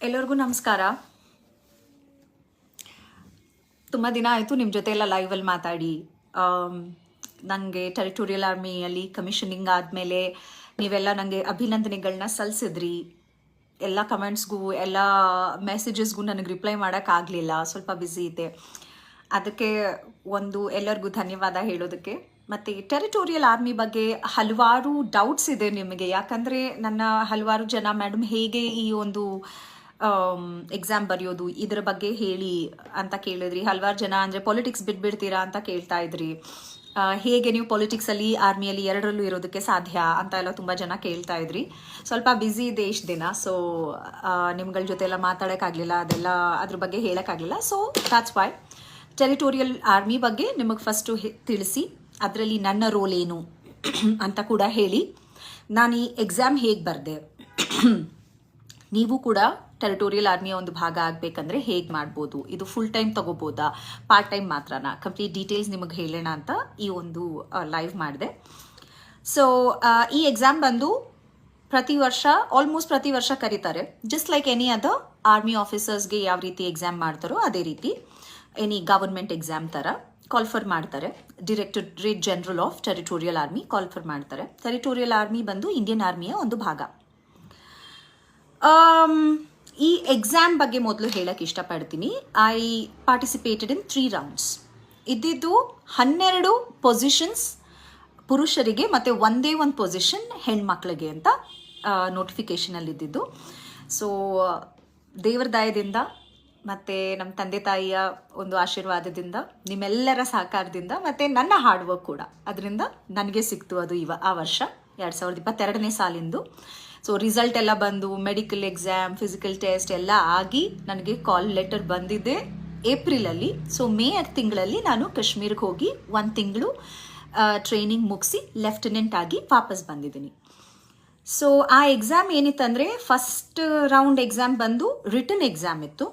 ಎಲ್ಲರಿಗೂ ನಮಸ್ಕಾರ. ತುಂಬ ದಿನ ಆಯಿತು ನಿಮ್ಮ ಜೊತೆ ಎಲ್ಲ ಲೈವಲ್ಲಿ ಮಾತಾಡಿ. ನನಗೆ ಟೆರಿಟೋರಿಯಲ್ ಆರ್ಮಿಯಲ್ಲಿ ಕಮಿಷನಿಂಗ್ ಆದಮೇಲೆ ನೀವೆಲ್ಲ ನನಗೆ ಅಭಿನಂದನೆಗಳನ್ನ ಸಲ್ಲಿಸಿದ್ರಿ. ಎಲ್ಲ ಕಮೆಂಟ್ಸ್ಗೂ ಎಲ್ಲ ಮೆಸೇಜಸ್ಗೂ ನನಗೆ ರಿಪ್ಲೈ ಮಾಡೋಕ್ಕಾಗಲಿಲ್ಲ, ಸ್ವಲ್ಪ ಬ್ಯುಸಿ ಇದ್ದೆ. ಅದಕ್ಕೆ ಎಲ್ಲರಿಗೂ ಧನ್ಯವಾದ ಹೇಳೋದಕ್ಕೆ. ಮತ್ತು ಟೆರಿಟೋರಿಯಲ್ ಆರ್ಮಿ ಬಗ್ಗೆ ಹಲವಾರು ಡೌಟ್ಸ್ ಇದೆ ನಿಮಗೆ, ಯಾಕಂದರೆ ನನ್ನ ಹಲವಾರು ಜನ ಮೇಡಮ್ ಹೇಗೆ ಈ ಒಂದು ಎಕ್ಸಾಮ್ ಬರೆಯೋದು ಇದರ ಬಗ್ಗೆ ಹೇಳಿ ಅಂತ ಕೇಳಿದ್ರಿ. ಹಲವಾರು ಜನ ಅಂದರೆ ಪೊಲಿಟಿಕ್ಸ್ ಬಿಟ್ಬಿಡ್ತೀರಾ ಅಂತ ಕೇಳ್ತಾ ಇದ್ರಿ. ಹೇಗೆ ನೀವು ಪೊಲಿಟಿಕ್ಸಲ್ಲಿ ಆರ್ಮಿಯಲ್ಲಿ ಎರಡರಲ್ಲೂ ಇರೋದಕ್ಕೆ ಸಾಧ್ಯ ಅಂತ ಎಲ್ಲ ತುಂಬ ಜನ ಕೇಳ್ತಾ ಇದ್ರಿ. ಸ್ವಲ್ಪ ಬ್ಯುಸಿ ಇದೆ ಇಷ್ಟು ದಿನ, ಸೊ ನಿಮ್ಗಳ ಜೊತೆ ಎಲ್ಲ ಮಾತಾಡೋಕ್ಕಾಗಲಿಲ್ಲ, ಅದ್ರ ಬಗ್ಗೆ ಹೇಳೋಕ್ಕಾಗಲಿಲ್ಲ. So that's why territorial army ಬಗ್ಗೆ ನಿಮಗೆ ಫಸ್ಟು ತಿಳಿಸಿ, ಅದರಲ್ಲಿ ನನ್ನ ರೋಲ್ ಏನು ಅಂತ ಕೂಡ ಹೇಳಿ, ನಾನು ಈ ಎಕ್ಸಾಮ್ ಹೇಗೆ ಬರೆದೆ, ನೀವು ಕೂಡ ಟೆರಿಟೋರಿಯಲ್ ಆರ್ಮಿಯ ಒಂದು ಭಾಗ ಆಗಬೇಕಂದ್ರೆ ಹೇಗೆ ಮಾಡ್ಬೋದು, ಇದು ಫುಲ್ ಟೈಮ್ ತೊಗೋಬೋದಾ, ಪಾರ್ಟ್ ಟೈಮ್ ಮಾತ್ರನಾ, ಕಂಪ್ಲೀಟ್ ಡೀಟೇಲ್ಸ್ ನಿಮಗೆ ಹೇಳೋಣ ಅಂತ ಈ ಒಂದು ಲೈವ್ ಮಾಡಿದೆ. ಸೊ ಈ ಎಕ್ಸಾಮ್ ಬಂದು ಆಲ್ಮೋಸ್ಟ್ ಪ್ರತಿ ವರ್ಷ ಕರೀತಾರೆ. Just like any other army ಆಫೀಸರ್ಸ್ಗೆ ಯಾವ ರೀತಿ ಎಕ್ಸಾಮ್ ಮಾಡ್ತಾರೋ ಅದೇ ರೀತಿ ಎನಿ ಗವರ್ಮೆಂಟ್ ಎಕ್ಸಾಮ್ ಥರ ಕಾಲ್ಫರ್ ಮಾಡ್ತಾರೆ. Directorate general of territorial army call for ಮಾಡ್ತಾರೆ. ಟೆರಿಟೋರಿಯಲ್ ಆರ್ಮಿ ಬಂದು ಇಂಡಿಯನ್ ಆರ್ಮಿಯ ಒಂದು ಭಾಗ. ಈ ಎಕ್ಸಾಮ್ ಬಗ್ಗೆ ಮೊದಲು ಹೇಳಕ್ಕೆ ಇಷ್ಟಪಡ್ತೀನಿ. I participated in 3 rounds. ಇದ್ದಿದ್ದು 12 ಪೊಸಿಷನ್ಸ್ ಪುರುಷರಿಗೆ ಮತ್ತು ಒಂದೇ ಒಂದು ಪೊಸಿಷನ್ ಹೆಣ್ಮಕ್ಳಿಗೆ ಅಂತ ನೋಟಿಫಿಕೇಷನಲ್ಲಿ ಇದ್ದಿದ್ದು. ಸೊ ದೇವರ ದಯದಿಂದ ಮತ್ತು ನಮ್ಮ ತಂದೆ ತಾಯಿಯ ಒಂದು ಆಶೀರ್ವಾದದಿಂದ, ನಿಮ್ಮೆಲ್ಲರ ಸಹಕಾರದಿಂದ ಮತ್ತು ನನ್ನ ಹಾರ್ಡ್ ವರ್ಕ್ ಕೂಡ ಅದರಿಂದ ನನಗೆ ಸಿಕ್ತು. ಅದು ಆ ವರ್ಷ 2022ನೇ ಸಾಲಿಂದು. ಸೊ ರಿಸಲ್ಟ್ ಎಲ್ಲ ಬಂದು ಮೆಡಿಕಲ್ ಎಕ್ಸಾಮ್, ಫಿಸಿಕಲ್ ಟೆಸ್ಟ್ ಎಲ್ಲ ಆಗಿ ನನಗೆ ಕಾಲ್ ಲೆಟರ್ ಬಂದಿದೆ ಏಪ್ರಿಲಲ್ಲಿ. ಸೊ ಮೇ ತಿಂಗಳಲ್ಲಿ ನಾನು ಕಾಶ್ಮೀರ್ಗೆ ಹೋಗಿ 1 ತಿಂಗಳು ಟ್ರೈನಿಂಗ್ ಮುಗಿಸಿ ಲೆಫ್ಟಿನೆಂಟ್ ಆಗಿ ವಾಪಸ್ ಬಂದಿದ್ದೀನಿ. ಸೊ ಆ ಎಕ್ಸಾಮ್ ಏನಿತ್ತಂದರೆ, ಫಸ್ಟ್ ರೌಂಡ್ ಎಕ್ಸಾಮ್ ಬಂದು ರಿಟನ್ ಎಕ್ಸಾಮ್ ಇತ್ತು.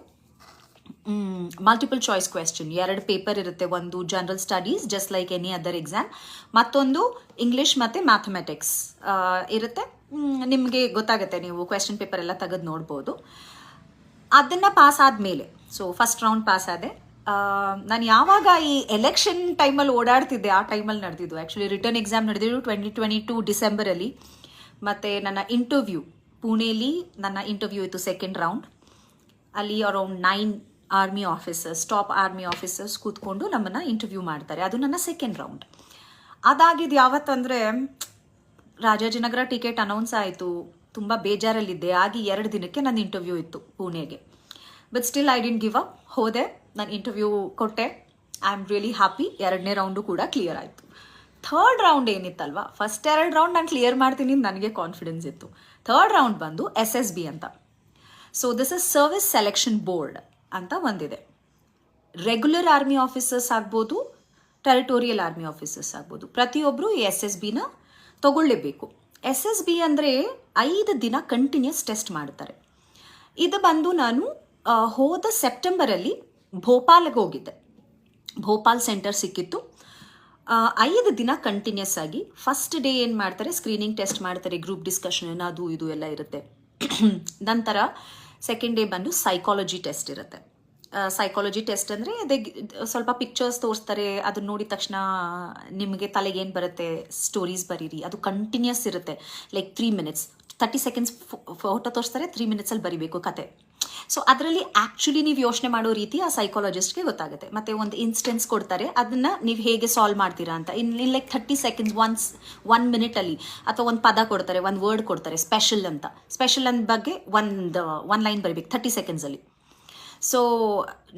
ಮಲ್ಟಿಪಲ್ ಚಾಯ್ಸ್ ಕ್ವೆಶ್ಚನ್, 2 ಪೇಪರ್ ಇರುತ್ತೆ. ಒಂದು general studies just like any other exam, ಮತ್ತೊಂದು ಇಂಗ್ಲೀಷ್ ಮತ್ತು ಮ್ಯಾಥಮೆಟಿಕ್ಸ್ ಇರುತ್ತೆ. ನಿಮಗೆ ಗೊತ್ತಾಗುತ್ತೆ, ನೀವು ಕ್ವೆಶ್ಚನ್ ಪೇಪರ್ ಎಲ್ಲ ತೆಗೆದು ನೋಡ್ಬೋದು. ಅದನ್ನು ಪಾಸ್ ಆದಮೇಲೆ, ಸೊ ಫಸ್ಟ್ ರೌಂಡ್ ಪಾಸ್ ಆದೆ. ನಾನು ಯಾವಾಗ ಈ ಎಲೆಕ್ಷನ್ ಟೈಮಲ್ಲಿ ಓಡಾಡ್ತಿದ್ದೆ ಆ ಟೈಮಲ್ಲಿ ನಡೆದಿದ್ದು. ಆ್ಯಕ್ಚುಲಿ ರಿಟರ್ನ್ ಎಕ್ಸಾಮ್ ನಡೆದಿದ್ದು 2022 ಡಿಸೆಂಬರಲ್ಲಿ. ಮತ್ತು ನನ್ನ ಇಂಟರ್ವ್ಯೂ ಪುಣೆಯಲ್ಲಿ ನನ್ನ ಇಂಟರ್ವ್ಯೂ ಇತ್ತು, ಸೆಕೆಂಡ್ ರೌಂಡ್. ಅಲ್ಲಿ around 9 army officers, top army officers ಕೂತ್ಕೊಂಡು ನಮ್ಮನ್ನು ಇಂಟರ್ವ್ಯೂ ಮಾಡ್ತಾರೆ. ಅದು ನನ್ನ ಸೆಕೆಂಡ್ ರೌಂಡ್. ಅದಾಗಿದ್ದು ಯಾವತ್ತಂದರೆ, ರಾಜಾಜಿನಗರ ಟಿಕೆಟ್ ಅನೌನ್ಸ್ ಆಯಿತು, ತುಂಬ ಬೇಜಾರಲ್ಲಿದ್ದೆ. ಆಗಿ 2 ದಿನಕ್ಕೆ ನನ್ನ ಇಂಟರ್ವ್ಯೂ ಇತ್ತು ಪುಣೆಗೆ. But still I didn't give up. ಹೋದೆ, ನಾನು ಇಂಟರ್ವ್ಯೂ ಕೊಟ್ಟೆ. I am really happy. 2ನೇ ರೌಂಡು ಕೂಡ ಕ್ಲಿಯರ್ ಆಯಿತು. ಥರ್ಡ್ ರೌಂಡ್ ಏನಿತ್ತಲ್ವ, ಫಸ್ಟ್ 2 ರೌಂಡ್ ನಾನು ಕ್ಲಿಯರ್ ಮಾಡ್ತೀನಿ ನನಗೆ ಕಾನ್ಫಿಡೆನ್ಸ್ ಇತ್ತು. ಥರ್ಡ್ ರೌಂಡ್ ಬಂದು SSB ಅಂತ. So this is service selection board ಅಂತ ಒಂದಿದೆ. ರೆಗ್ಯುಲರ್ ಆರ್ಮಿ ಆಫೀಸರ್ಸ್ ಆಗ್ಬೋದು, ಟೆರಿಟೋರಿಯಲ್ ಆರ್ಮಿ ಆಫೀಸರ್ಸ್ ಆಗ್ಬೋದು, ಪ್ರತಿಯೊಬ್ಬರು ಈ SSBನ ತಗೊಳ್ಳೇಬೇಕು. SSB ಅಂದರೆ 5 ದಿನ ಕಂಟಿನ್ಯೂಸ್ ಟೆಸ್ಟ್ ಮಾಡ್ತಾರೆ. ಇದು ಬಂದು ನಾನು ಹೋದ ಸೆಪ್ಟೆಂಬರಲ್ಲಿ ಭೋಪಾಲ್ಗೆ ಹೋಗಿದ್ದೆ. ಭೋಪಾಲ್ ಸೆಂಟರ್ ಸಿಕ್ಕಿತ್ತು. 5 ದಿನ ಕಂಟಿನ್ಯೂಸ್ ಆಗಿ ಫಸ್ಟ್ ಡೇ ಏನು ಮಾಡ್ತಾರೆ, ಸ್ಕ್ರೀನಿಂಗ್ ಟೆಸ್ಟ್ ಮಾಡ್ತಾರೆ, ಗ್ರೂಪ್ ಡಿಸ್ಕಷನ್ ಅದು ಇದು ಎಲ್ಲ ಇರುತ್ತೆ. ನಂತರ ಸೆಕೆಂಡ್ ಡೇ ಬಂದು ಸೈಕಾಲಜಿ ಟೆಸ್ಟ್ ಇರುತ್ತೆ. ಸೈಕಾಲಜಿ ಟೆಸ್ಟ್ ಅಂದರೆ ಅದೇ ಸ್ವಲ್ಪ ಪಿಕ್ಚರ್ಸ್ ತೋರಿಸ್ತಾರೆ, ಅದನ್ನ ನೋಡಿದ ತಕ್ಷಣ ನಿಮಗೆ ತಲೆಗೆ ಏನು ಬರುತ್ತೆ, ಸ್ಟೋರೀಸ್ ಬರೀರಿ. ಅದು ಕಂಟಿನ್ಯೂಸ್ ಇರುತ್ತೆ, ಲೈಕ್ 3 ಮಿನಿಟ್ಸ್ 30 ಸೆಕೆಂಡ್ಸ್ ಫೋಟೋ ತೋರಿಸ್ತಾರೆ, 3 ಮಿನಿಟ್ಸಲ್ಲಿ ಬರೀಬೇಕು ಕತೆ. ಸೊ ಅದರಲ್ಲಿ ಆ್ಯಕ್ಚುಲಿ ನೀವು ಯೋಚನೆ ಮಾಡೋ ರೀತಿ ಆ ಸೈಕಾಲಜಿಸ್ಟ್ಗೆ ಗೊತ್ತಾಗುತ್ತೆ. ಮತ್ತು ಒಂದು ಇನ್ಸ್ಟೆನ್ಸ್ ಕೊಡ್ತಾರೆ, ಅದನ್ನು ನೀವು ಹೇಗೆ ಸಾಲ್ವ್ ಮಾಡ್ತೀರಾ ಅಂತ. ಇನ್ನು ಲೈಕ್ 30 ಸೆಕೆಂಡ್ಸ್ 1 ಮಿನಿಟಲ್ಲಿ ಅಥವಾ ಒಂದು ಪದ ಕೊಡ್ತಾರೆ, ಒಂದು ವರ್ಡ್ ಕೊಡ್ತಾರೆ, ಸ್ಪೆಷಲ್ ಅಂತ. ಸ್ಪೆಷಲ್ ಅಂದ ಬಗ್ಗೆ ಒಂದು ಲೈನ್ ಬರೀಬೇಕು 30 ಸೆಕೆಂಡ್ಸಲ್ಲಿ. ಸೊ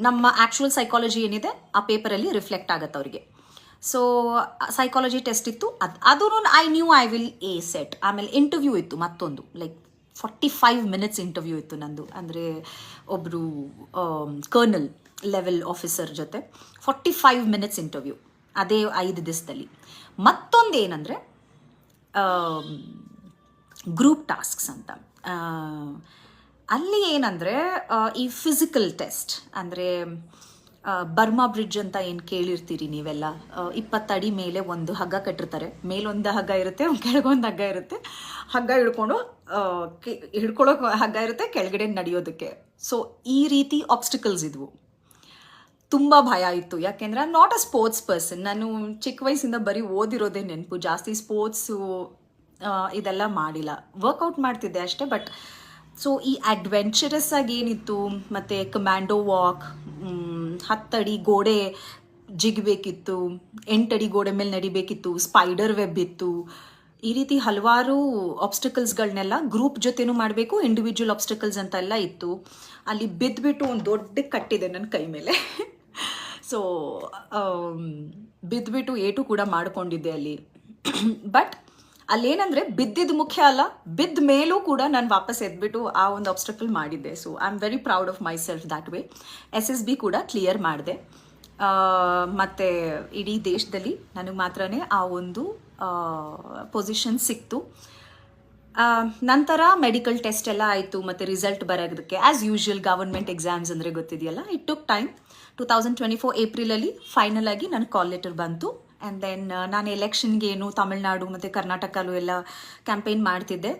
ನಮ್ಮ ಆ್ಯಕ್ಚುಯಲ್ ಸೈಕಾಲಜಿ ಏನಿದೆ ಆ ಪೇಪರಲ್ಲಿ ರಿಫ್ಲೆಕ್ಟ್ ಆಗುತ್ತೆ ಅವರಿಗೆ. ಸೊ ಸೈಕಾಲಜಿ ಟೆಸ್ಟ್ ಇತ್ತು, ಅದೂ I knew I will set. ಆಮೇಲೆ ಇಂಟರ್ವ್ಯೂ ಇತ್ತು ಮತ್ತೊಂದು, ಲೈಕ್ 45 ಮಿನಿಟ್ಸ್ ಇಂಟರ್ವ್ಯೂ ಇತ್ತು ನಂದು. ಅಂದರೆ ಒಬ್ಬರು ಕರ್ನಲ್ ಲೆವೆಲ್ ಆಫೀಸರ್ ಜೊತೆ 45 ಮಿನಿಟ್ಸ್ ಇಂಟರ್ವ್ಯೂ ಅದೇ 5 ದಿವಸದಲ್ಲಿ. ಮತ್ತೊಂದು ಏನಂದರೆ ಗ್ರೂಪ್ ಟಾಸ್ಕ್ಸ್ ಅಂತ. ಅಲ್ಲಿ ಏನಂದರೆ ಈ ಫಿಸಿಕಲ್ ಟೆಸ್ಟ್ ಅಂದರೆ ಬರ್ಮಾ ಬ್ರಿಡ್ಜ್ ಅಂತ ಏನು ಕೇಳಿರ್ತೀರಿ ನೀವೆಲ್ಲ. 20 ಅಡಿ ಮೇಲೆ ಒಂದು ಹಗ್ಗ ಕಟ್ಟಿರ್ತಾರೆ. ಮೇಲೊಂದು ಹಗ್ಗ ಇರುತ್ತೆ, ಕೆಳಗೊಂದು ಹಗ್ಗ ಇರುತ್ತೆ. ಹಗ್ಗ ಹಿಡ್ಕೊಂಡು ಹಿಡ್ಕೊಳ್ಳೋಕೆ ಹಗ್ಗ ಇರುತ್ತೆ, ಕೆಳಗಡೆ ನಡೆಯೋದಕ್ಕೆ. ಸೊ ಈ ರೀತಿ ಆಬ್ಸ್ಟಿಕಲ್ಸ್ ಇದ್ವು. ತುಂಬ ಭಯ ಇತ್ತು, ಯಾಕೆಂದ್ರೆ I am not a sports person. ನಾನು ಚಿಕ್ಕ ವಯಸ್ಸಿಂದ ಬರೀ ಓದಿರೋದೇ ನೆನಪು, ಜಾಸ್ತಿ ಸ್ಪೋರ್ಟ್ಸು ಇದೆಲ್ಲ ಮಾಡಿಲ್ಲ. ವರ್ಕೌಟ್ ಮಾಡ್ತಿದ್ದೆ ಅಷ್ಟೇ. ಬಟ್ ಸೊ ಈ ಅಡ್ವೆಂಚರಸ್ ಆಗಿ ಏನಿತ್ತು, ಮತ್ತು ಕಮ್ಯಾಂಡೋ ವಾಕ್, 10 ಅಡಿ ಗೋಡೆ ಜಿಗಬೇಕಿತ್ತು, 8 ಅಡಿ ಗೋಡೆ ಮೇಲೆ ನಡಿಬೇಕಿತ್ತು, ಸ್ಪೈಡರ್ ವೆಬ್ ಇತ್ತು. ಈ ರೀತಿ ಹಲವಾರು ಆಬ್ಸ್ಟಿಕಲ್ಸ್ಗಳನ್ನೆಲ್ಲ ಗ್ರೂಪ್ ಜೊತೆನೂ ಮಾಡಬೇಕು, ಇಂಡಿವಿಜುವಲ್ ಆಬ್ಸ್ಟಿಕಲ್ಸ್ ಅಂತ ಎಲ್ಲ ಇತ್ತು. ಅಲ್ಲಿ ಬಿದ್ದುಬಿಟ್ಟು ಒಂದು ದೊಡ್ಡ ಕಟ್ಟಿದೆ ನನ್ನ ಕೈ ಮೇಲೆ. ಸೊ ಬಿದ್ದುಬಿಟ್ಟು ಏಟು ಕೂಡ ಮಾಡ್ಕೊಂಡಿದ್ದೆ ಅಲ್ಲಿ. ಬಟ್ ಅಲ್ಲೇನಂದರೆ ಬಿದ್ದಿದ್ದು ಮುಖ್ಯ ಅಲ್ಲ, ಬಿದ್ದ ಮೇಲೂ ಕೂಡ ನಾನು ವಾಪಸ್ ಎದ್ಬಿಟ್ಟು ಆ ಒಂದು ಆಬ್ಸ್ಟಕಲ್ ಮಾಡಿದ್ದೆ. So I am very proud of my self that way. SSB ಕೂಡ ಕ್ಲಿಯರ್ ಮಾಡಿದೆ. ಮತ್ತು ಇಡೀ ದೇಶದಲ್ಲಿ ನನಗೆ ಮಾತ್ರನೇ ಆ ಒಂದು ಪೊಸಿಷನ್ ಸಿಕ್ತು. ನಂತರ ಮೆಡಿಕಲ್ ಟೆಸ್ಟ್ ಎಲ್ಲ ಆಯಿತು, ಮತ್ತು ರಿಸಲ್ಟ್ ಬರೋದಕ್ಕೆ ಆ್ಯಸ್ ಯೂಶ್ವಲ್ ಗವರ್ಮೆಂಟ್ ಎಕ್ಸಾಮ್ಸ್ ಅಂದರೆ ಗೊತ್ತಿದೆಯಲ್ಲ, ಇಟ್ ಟುಕ್ ಟೈಮ್. 2024 ಏಪ್ರಿಲಲ್ಲಿ ಫೈನಲ್ ಆಗಿ ನನ್ನ ಕಾಲ್ ಲೆಟರ್ ಬಂತು. ಆ್ಯಂಡ್ ದೆನ್ ನಾನು ಎಲೆಕ್ಷನ್ಗೆ ಏನು ತಮಿಳ್ನಾಡು ಮತ್ತು ಕರ್ನಾಟಕಲ್ಲೂ ಎಲ್ಲ ಕ್ಯಾಂಪೇನ್ ಮಾಡ್ತಿದ್ದೆ.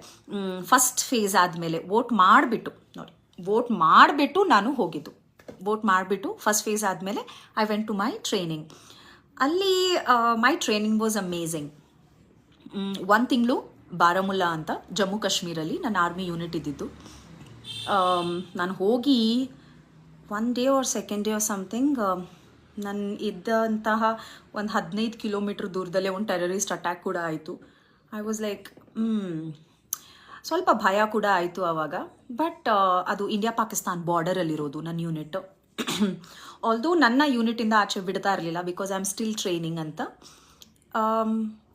ಫಸ್ಟ್ ಫೇಸ್ ಆದಮೇಲೆ ವೋಟ್ ಮಾಡಿಬಿಟ್ಟು ನಾನು ಹೋಗಿದ್ದು. ವೋಟ್ ಮಾಡಿಬಿಟ್ಟು ಫಸ್ಟ್ ಫೇಸ್ ಆದಮೇಲೆ I went to my training. ಅಲ್ಲಿ ಮೈ ಟ್ರೈನಿಂಗ್ ವಾಸ್ ಅಮೇಝಿಂಗ್. 1 ತಿಂಗಳು ಬಾರಾಮುಲ್ಲಾ ಅಂತ ಜಮ್ಮು ಕಾಶ್ಮೀರಲ್ಲಿ ನನ್ನ ಆರ್ಮಿ ಯೂನಿಟ್ ಇದ್ದಿದ್ದು. ನಾನು ಹೋಗಿ 1 day or 2nd day or something, ನಾನು ಇದ್ದಂತಹ ಒಂದು 15 ಕಿಲೋಮೀಟ್ರ್ ದೂರದಲ್ಲೇ ಒಂದು ಟೆರರಿಸ್ಟ್ ಅಟ್ಯಾಕ್ ಕೂಡ ಆಯಿತು. ಐ ವಾಸ್ ಲೈಕ್ ಸ್ವಲ್ಪ ಭಯ ಕೂಡ ಆಯಿತು ಆವಾಗ. ಬಟ್ ಅದು ಇಂಡಿಯಾ ಪಾಕಿಸ್ತಾನ್ ಬಾರ್ಡರಲ್ಲಿರೋದು ನನ್ನ ಯೂನಿಟ್. ಆಲ್ದೋ ನನ್ನ ಯೂನಿಟಿಂದ ಆಚೆ ಬಿಡ್ತಾ ಇರಲಿಲ್ಲ, because I am still training ಅಂತ.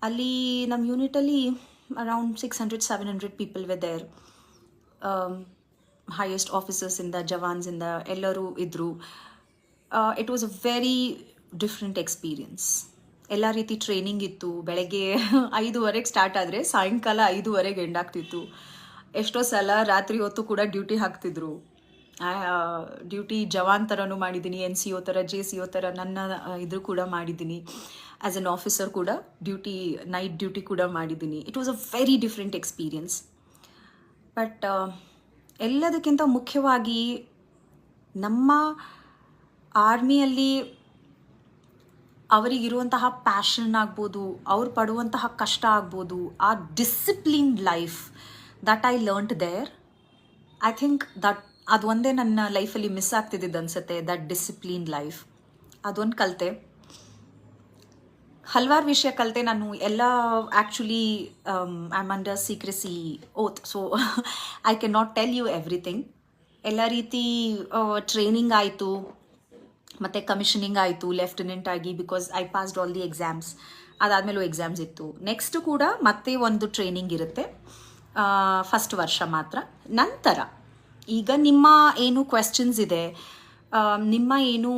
ಅಲ್ಲಿ ನಮ್ಮ ಯೂನಿಟಲ್ಲಿ around 600-700 people were there. Highest ಆಫೀಸರ್ಸಿಂದ, ಜವಾನ್ಸಿಂದ ಎಲ್ಲರೂ ಇದ್ದರು. It was a very different experience. ಎಲ್ಲ ರೀತಿ ಟ್ರೈನಿಂಗ್ ಇತ್ತು. ಬೆಳಗ್ಗೆ 5:30 ಸ್ಟಾರ್ಟ್ ಆದರೆ ಸಾಯಂಕಾಲ 5:30 ಎಂಡ್ ಆಗ್ತಿತ್ತು. ಎಷ್ಟೋ ಸಲ ರಾತ್ರಿ ಹೊತ್ತು ಕೂಡ ಡ್ಯೂಟಿ ಹಾಕ್ತಿದ್ರು. ಡ್ಯೂಟಿ ಜವಾನ್ ಥರನೂ ಮಾಡಿದ್ದೀನಿ, NCO ಥರ, JCO ಥರ ನನ್ನ ಇದ್ರು ಕೂಡ ಮಾಡಿದ್ದೀನಿ. ಆ್ಯಸ್ ಎನ್ ಆಫೀಸರ್ ಕೂಡ ನೈಟ್ ಡ್ಯೂಟಿ ಕೂಡ ಮಾಡಿದ್ದೀನಿ. It was a very different experience. But ಎಲ್ಲದಕ್ಕಿಂತ ಮುಖ್ಯವಾಗಿ ನಮ್ಮ ಆರ್ಮಿಯಲ್ಲಿ ಅವರಿಗಿರುವಂತಹ ಪ್ಯಾಷನ್ ಆಗ್ಬೋದು, ಅವ್ರು ಪಡುವಂತಹ ಕಷ್ಟ ಆಗ್ಬೋದು, ಆ disciplined life that I learned there. I think ಅದೊಂದೇ ನನ್ನ ಲೈಫಲ್ಲಿ ಮಿಸ್ ಆಗ್ತಿದ್ದಿದ್ದು ಅನಿಸುತ್ತೆ, ದಟ್ ಡಿಸಿಪ್ಲಿನ್ಡ್ ಲೈಫ್. ಅದೊಂದು ಕಲಿತೆ. ಹಲವಾರು ವಿಷಯ ಕಲಿತೆ ನಾನು. ಎಲ್ಲ actually I am under secrecy oath, so I can not tell you everything. ಎಲ್ಲ ರೀತಿ ಟ್ರೈನಿಂಗ್ ಆಯಿತು, ಮತ್ತು ಕಮಿಷನಿಂಗ್ ಆಯಿತು ಲೆಫ್ಟಿನೆಂಟ್ ಆಗಿ, because I passed all the exams. ಅದಾದಮೇಲೂ ಎಕ್ಸಾಮ್ಸ್ ಇತ್ತು. ನೆಕ್ಸ್ಟ್ ಕೂಡ ಮತ್ತೆ ಒಂದು ಟ್ರೈನಿಂಗ್ ಇರುತ್ತೆ, ಫಸ್ಟ್ ವರ್ಷ ಮಾತ್ರ. ನಂತರ ಈಗ ನಿಮ್ಮ ಏನು ಕ್ವೆಶ್ಚನ್ಸ್ ಇದೆ, ನಿಮ್ಮ ಏನು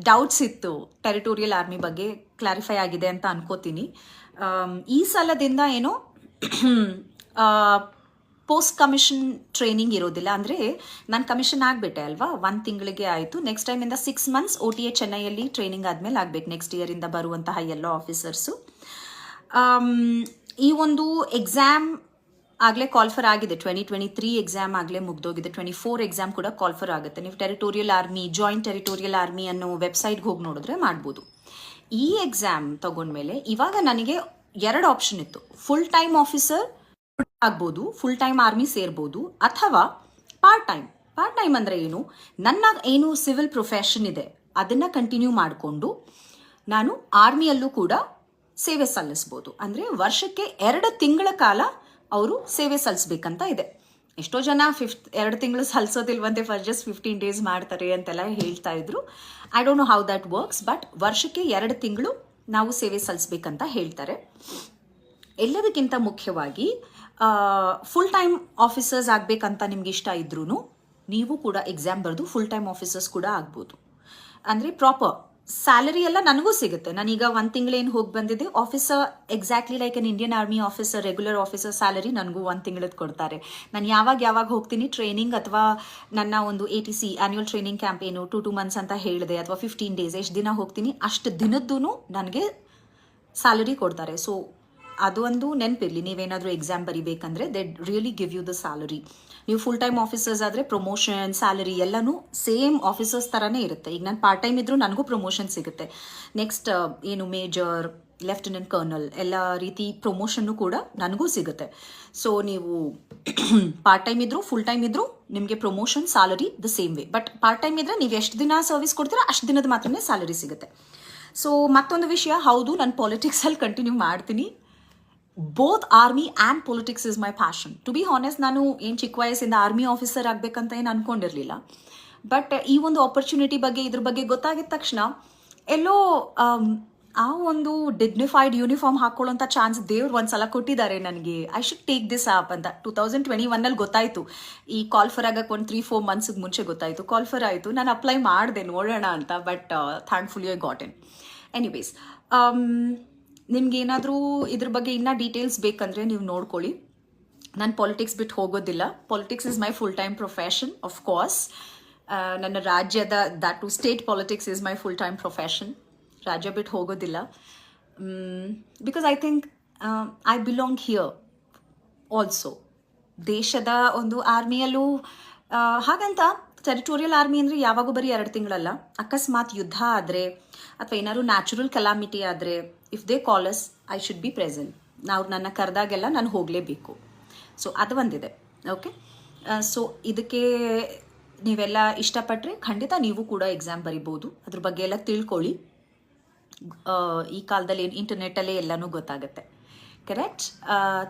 ಡೌಟ್ಸ್ ಇತ್ತು ಟೆರಿಟೋರಿಯಲ್ ಆರ್ಮಿ ಬಗ್ಗೆ, ಕ್ಲಾರಿಫೈ ಆಗಿದೆ ಅಂತ ಅನ್ಕೋತೀನಿ. ಈ ಸಲದಿಂದ ಏನೋ ಪೋಸ್ಟ್ ಕಮಿಷನ್ ಟ್ರೈನಿಂಗ್ ಇರೋದಿಲ್ಲ. ಅಂದರೆ ನಾನು ಕಮಿಷನ್ ಆಗಿಬಿಟ್ಟೆ ಅಲ್ವಾ, 1 ತಿಂಗಳಿಗೆ ಆಯಿತು. ನೆಕ್ಸ್ಟ್ ಟೈಮಿಂದ 6 ಮಂತ್ಸ್ OTA ಚೆನ್ನೈಯಲ್ಲಿ ಟ್ರೈನಿಂಗ್ ಆದಮೇಲೆ ಆಗಬೇಕು, ನೆಕ್ಸ್ಟ್ ಇಯರಿಂದ ಬರುವಂತಹ ಎಲ್ಲ ಆಫೀಸರ್ಸು. ಈ ಒಂದು ಎಕ್ಸಾಮ್ ಆಗಲೇ ಕಾಲ್ಫರ್ ಆಗಿದೆ. 2023 ಎಕ್ಸಾಮ್ ಆಗಲೇ ಮುಗ್ದೋಗಿದೆ. 24 ಎಕ್ಸಾಮ್ ಕೂಡ ಕಾಲ್ಫರ್ ಆಗುತ್ತೆ. ನೀವು territorial army, joint territorial army ಅನ್ನೋ ವೆಬ್ಸೈಟ್ಗೆ ಹೋಗಿ ನೋಡಿದ್ರೆ ಮಾಡ್ಬೋದು. ಈ ಎಕ್ಸಾಮ್ ತಗೊಂಡ್ಮೇಲೆ ಇವಾಗ ನನಗೆ 2 ಆಪ್ಷನ್ ಇತ್ತು. ಫುಲ್ ಟೈಮ್ ಆಫೀಸರ್ ಆಗ್ಬೋದು, ಫುಲ್ ಟೈಮ್ ಆರ್ಮಿ ಸೇರ್ಬೋದು, ಅಥವಾ ಪಾರ್ಟ್ ಟೈಮ್ ಅಂದರೆ ಏನು, ನನ್ನ ಏನು ಸಿವಿಲ್ ಪ್ರೊಫೆಷನ್ ಇದೆ ಅದನ್ನು ಕಂಟಿನ್ಯೂ ಮಾಡಿಕೊಂಡು ನಾನು ಆರ್ಮಿಯಲ್ಲೂ ಕೂಡ ಸೇವೆ ಸಲ್ಲಿಸ್ಬೋದು. ಅಂದರೆ ವರ್ಷಕ್ಕೆ 2 ತಿಂಗಳ ಕಾಲ ಅವರು ಸೇವೆ ಸಲ್ಲಿಸ್ಬೇಕಂತ ಇದೆ. ಎಷ್ಟೋ ಜನ 2 ತಿಂಗಳು ಸಲ್ಲಿಸೋದಿಲ್ವಂತೆ, ಜಸ್ಟ್ 15 ಡೇಸ್ ಮಾಡ್ತಾರೆ ಅಂತೆಲ್ಲ ಹೇಳ್ತಾ ಇದ್ರು. I don't know how that works, but ವರ್ಷಕ್ಕೆ 2 ತಿಂಗಳು ನಾವು ಸೇವೆ ಸಲ್ಲಿಸ್ಬೇಕಂತ ಹೇಳ್ತಾರೆ. ಎಲ್ಲದಕ್ಕಿಂತ ಮುಖ್ಯವಾಗಿ ಫುಲ್ ಟೈಮ್ ಆಫೀಸರ್ಸ್ ಆಗಬೇಕಂತ ನಿಮ್ಗೆ ಇಷ್ಟ ಇದ್ರೂ ನೀವು ಕೂಡ ಎಕ್ಸಾಮ್ ಬರೆದು ಫುಲ್ ಟೈಮ್ ಆಫೀಸರ್ಸ್ ಕೂಡ ಆಗ್ಬೋದು. ಅಂದರೆ ಪ್ರಾಪರ್ ಸ್ಯಾಲರಿ ಎಲ್ಲ ನನಗೂ ಸಿಗುತ್ತೆ. ನಾನೀಗ ಒಂದು ತಿಂಗಳೇನು ಹೋಗಿ ಬಂದಿದ್ದೆ, officer exactly like an Indian army officer, regular officer salary ನನಗೂ ಒಂದು ತಿಂಗಳದ್ದು ಕೊಡ್ತಾರೆ. ನಾನು ಯಾವಾಗ ಹೋಗ್ತೀನಿ ಟ್ರೈನಿಂಗ್, ಅಥವಾ ನನ್ನ ಒಂದು ATC annual training campaign 2 months ಅಂತ ಹೇಳಿದೆ, ಅಥವಾ 15 ಡೇಸ್ ಎಷ್ಟು ದಿನ ಹೋಗ್ತೀನಿ ಅಷ್ಟು ದಿನದ್ದೂ ನನಗೆ ಸ್ಯಾಲರಿ ಕೊಡ್ತಾರೆ. ಸೊ ಅದು ಒಂದು ನೆನಪಿರಲಿ, ನೀವೇನಾದರೂ ಎಕ್ಸಾಮ್ ಬರಿಬೇಕಂದ್ರೆ they really give you the salary. ನೀವು ಫುಲ್ ಟೈಮ್ ಆಫೀಸರ್ಸ್ ಆದರೆ ಪ್ರಮೋಷನ್, ಸ್ಯಾಲರಿ ಎಲ್ಲನೂ ಸೇಮ್ ಆಫೀಸರ್ಸ್ ಥರನೇ ಇರುತ್ತೆ. ಈಗ ನಾನು ಪಾರ್ಟ್ ಟೈಮ್ ಇದ್ದರೂ ನನಗೂ ಪ್ರಮೋಷನ್ ಸಿಗುತ್ತೆ. ನೆಕ್ಸ್ಟ್ ಏನು ಮೇಜರ್, ಲೆಫ್ಟಿನೆಂಟ್ ಕರ್ನಲ್ ಎಲ್ಲ ರೀತಿ ಪ್ರಮೋಷನ್ನು ಕೂಡ ನನಗೂ ಸಿಗುತ್ತೆ. ಸೊ ನೀವು ಪಾರ್ಟ್ ಟೈಮ್ ಇದ್ದರೂ ಫುಲ್ ಟೈಮ್ ಇದ್ದರೂ ನಿಮಗೆ promotion, salary the same way. But part time ಇದ್ದರೆ ನೀವು ಎಷ್ಟು ದಿನ ಸರ್ವಿಸ್ ಕೊಡ್ತೀರಾ ಅಷ್ಟು ದಿನದ ಮಾತ್ರನೇ ಸ್ಯಾಲರಿ ಸಿಗುತ್ತೆ. ಸೊ ಮತ್ತೊಂದು ವಿಷಯ, ಹೌದು ನಾನು ಪಾಲಿಟಿಕ್ಸಲ್ಲಿ ಕಂಟಿನ್ಯೂ ಮಾಡ್ತೀನಿ. Both army and politics is my passion. To be honest, ನಾನು ಏನು ಚಿಕ್ಕ ವಯಸ್ಸಿಂದ ಆರ್ಮಿ ಆಫೀಸರ್ ಆಗಬೇಕಂತ ಏನು ಅಂದ್ಕೊಂಡಿರಲಿಲ್ಲ. ಬಟ್ ಈ ಒಂದು ಆಪರ್ಚುನಿಟಿ ಬಗ್ಗೆ, ಇದ್ರ ಬಗ್ಗೆ ಗೊತ್ತಾಗಿದ ತಕ್ಷಣ ಎಲ್ಲೋ ಆ ಒಂದು ಡಿಗ್ನಿಫೈಡ್ ಯೂನಿಫಾರ್ಮ್ ಹಾಕೊಳ್ಳೋಂಥ ಚಾನ್ಸ್ ದೇವ್ರು ಒಂದು ಸಲ ಕೊಟ್ಟಿದ್ದಾರೆ ನನಗೆ. I should take this up ಅಂತ 2021 ಗೊತ್ತಾಯಿತು. ಈ ಕಾಲ್ಫರ್ ಆಗಕ್ಕೆ ಒಂದು 3-4 ಮಂತ್ಸಿಗೆ ಮುಂಚೆ ಗೊತ್ತಾಯಿತು. ಕಾಲ್ಫರ್ ಆಯಿತು, ನಾನು ಅಪ್ಲೈ ಮಾಡಿದೆ ನೋಡೋಣ ಅಂತ. But thankfully I got in. Anyways, ನಿಮ್ಗೇನಾದರೂ ಇದ್ರ ಬಗ್ಗೆ ಇನ್ನೂ ಡೀಟೇಲ್ಸ್ ಬೇಕಂದರೆ ನೀವು ನೋಡ್ಕೊಳ್ಳಿ. ನಾನು ಪಾಲಿಟಿಕ್ಸ್ ಬಿಟ್ಟು ಹೋಗೋದಿಲ್ಲ. Politics is my full time profession of course. ನನ್ನ ರಾಜ್ಯದ that to state politics is my full time profession. ರಾಜ್ಯ ಬಿಟ್ಟು ಹೋಗೋದಿಲ್ಲ. Because I think I belong here also. ದೇಶದ ಒಂದು ಆರ್ಮಿಯಲ್ಲೂ ಹಾಗಂತ ಟೆರಿಟೋರಿಯಲ್ ಆರ್ಮಿ ಅಂದರೆ ಯಾವಾಗೂ ಬರೀ 2 ತಿಂಗಳಲ್ಲ. ಅಕಸ್ಮಾತ್ ಯುದ್ಧ ಆದರೆ ಅಥವಾ ಏನಾದ್ರು ನ್ಯಾಚುರಲ್ ಕೆಲಾಮಿಟಿ ಆದರೆ, if they ಕಾಲಸ್ I should be present. ನಾವು ನನ್ನ ಕರೆದಾಗೆಲ್ಲ ನಾನು ಹೋಗಲೇಬೇಕು. ಸೊ ಅದು ಒಂದಿದೆ. ಓಕೆ, ಸೊ ಇದಕ್ಕೆ ನೀವೆಲ್ಲ ಇಷ್ಟಪಟ್ಟರೆ ಖಂಡಿತ ನೀವು ಕೂಡ ಎಕ್ಸಾಮ್ ಬರಿಬೋದು. ಅದ್ರ ಬಗ್ಗೆ ಎಲ್ಲ ತಿಳ್ಕೊಳ್ಳಿ. ಈ ಕಾಲದಲ್ಲಿ ಇಂಟರ್ನೆಟ್ಟಲ್ಲೇ ಎಲ್ಲನೂ ಗೊತ್ತಾಗುತ್ತೆ. ಕರೆಕ್ಟ್.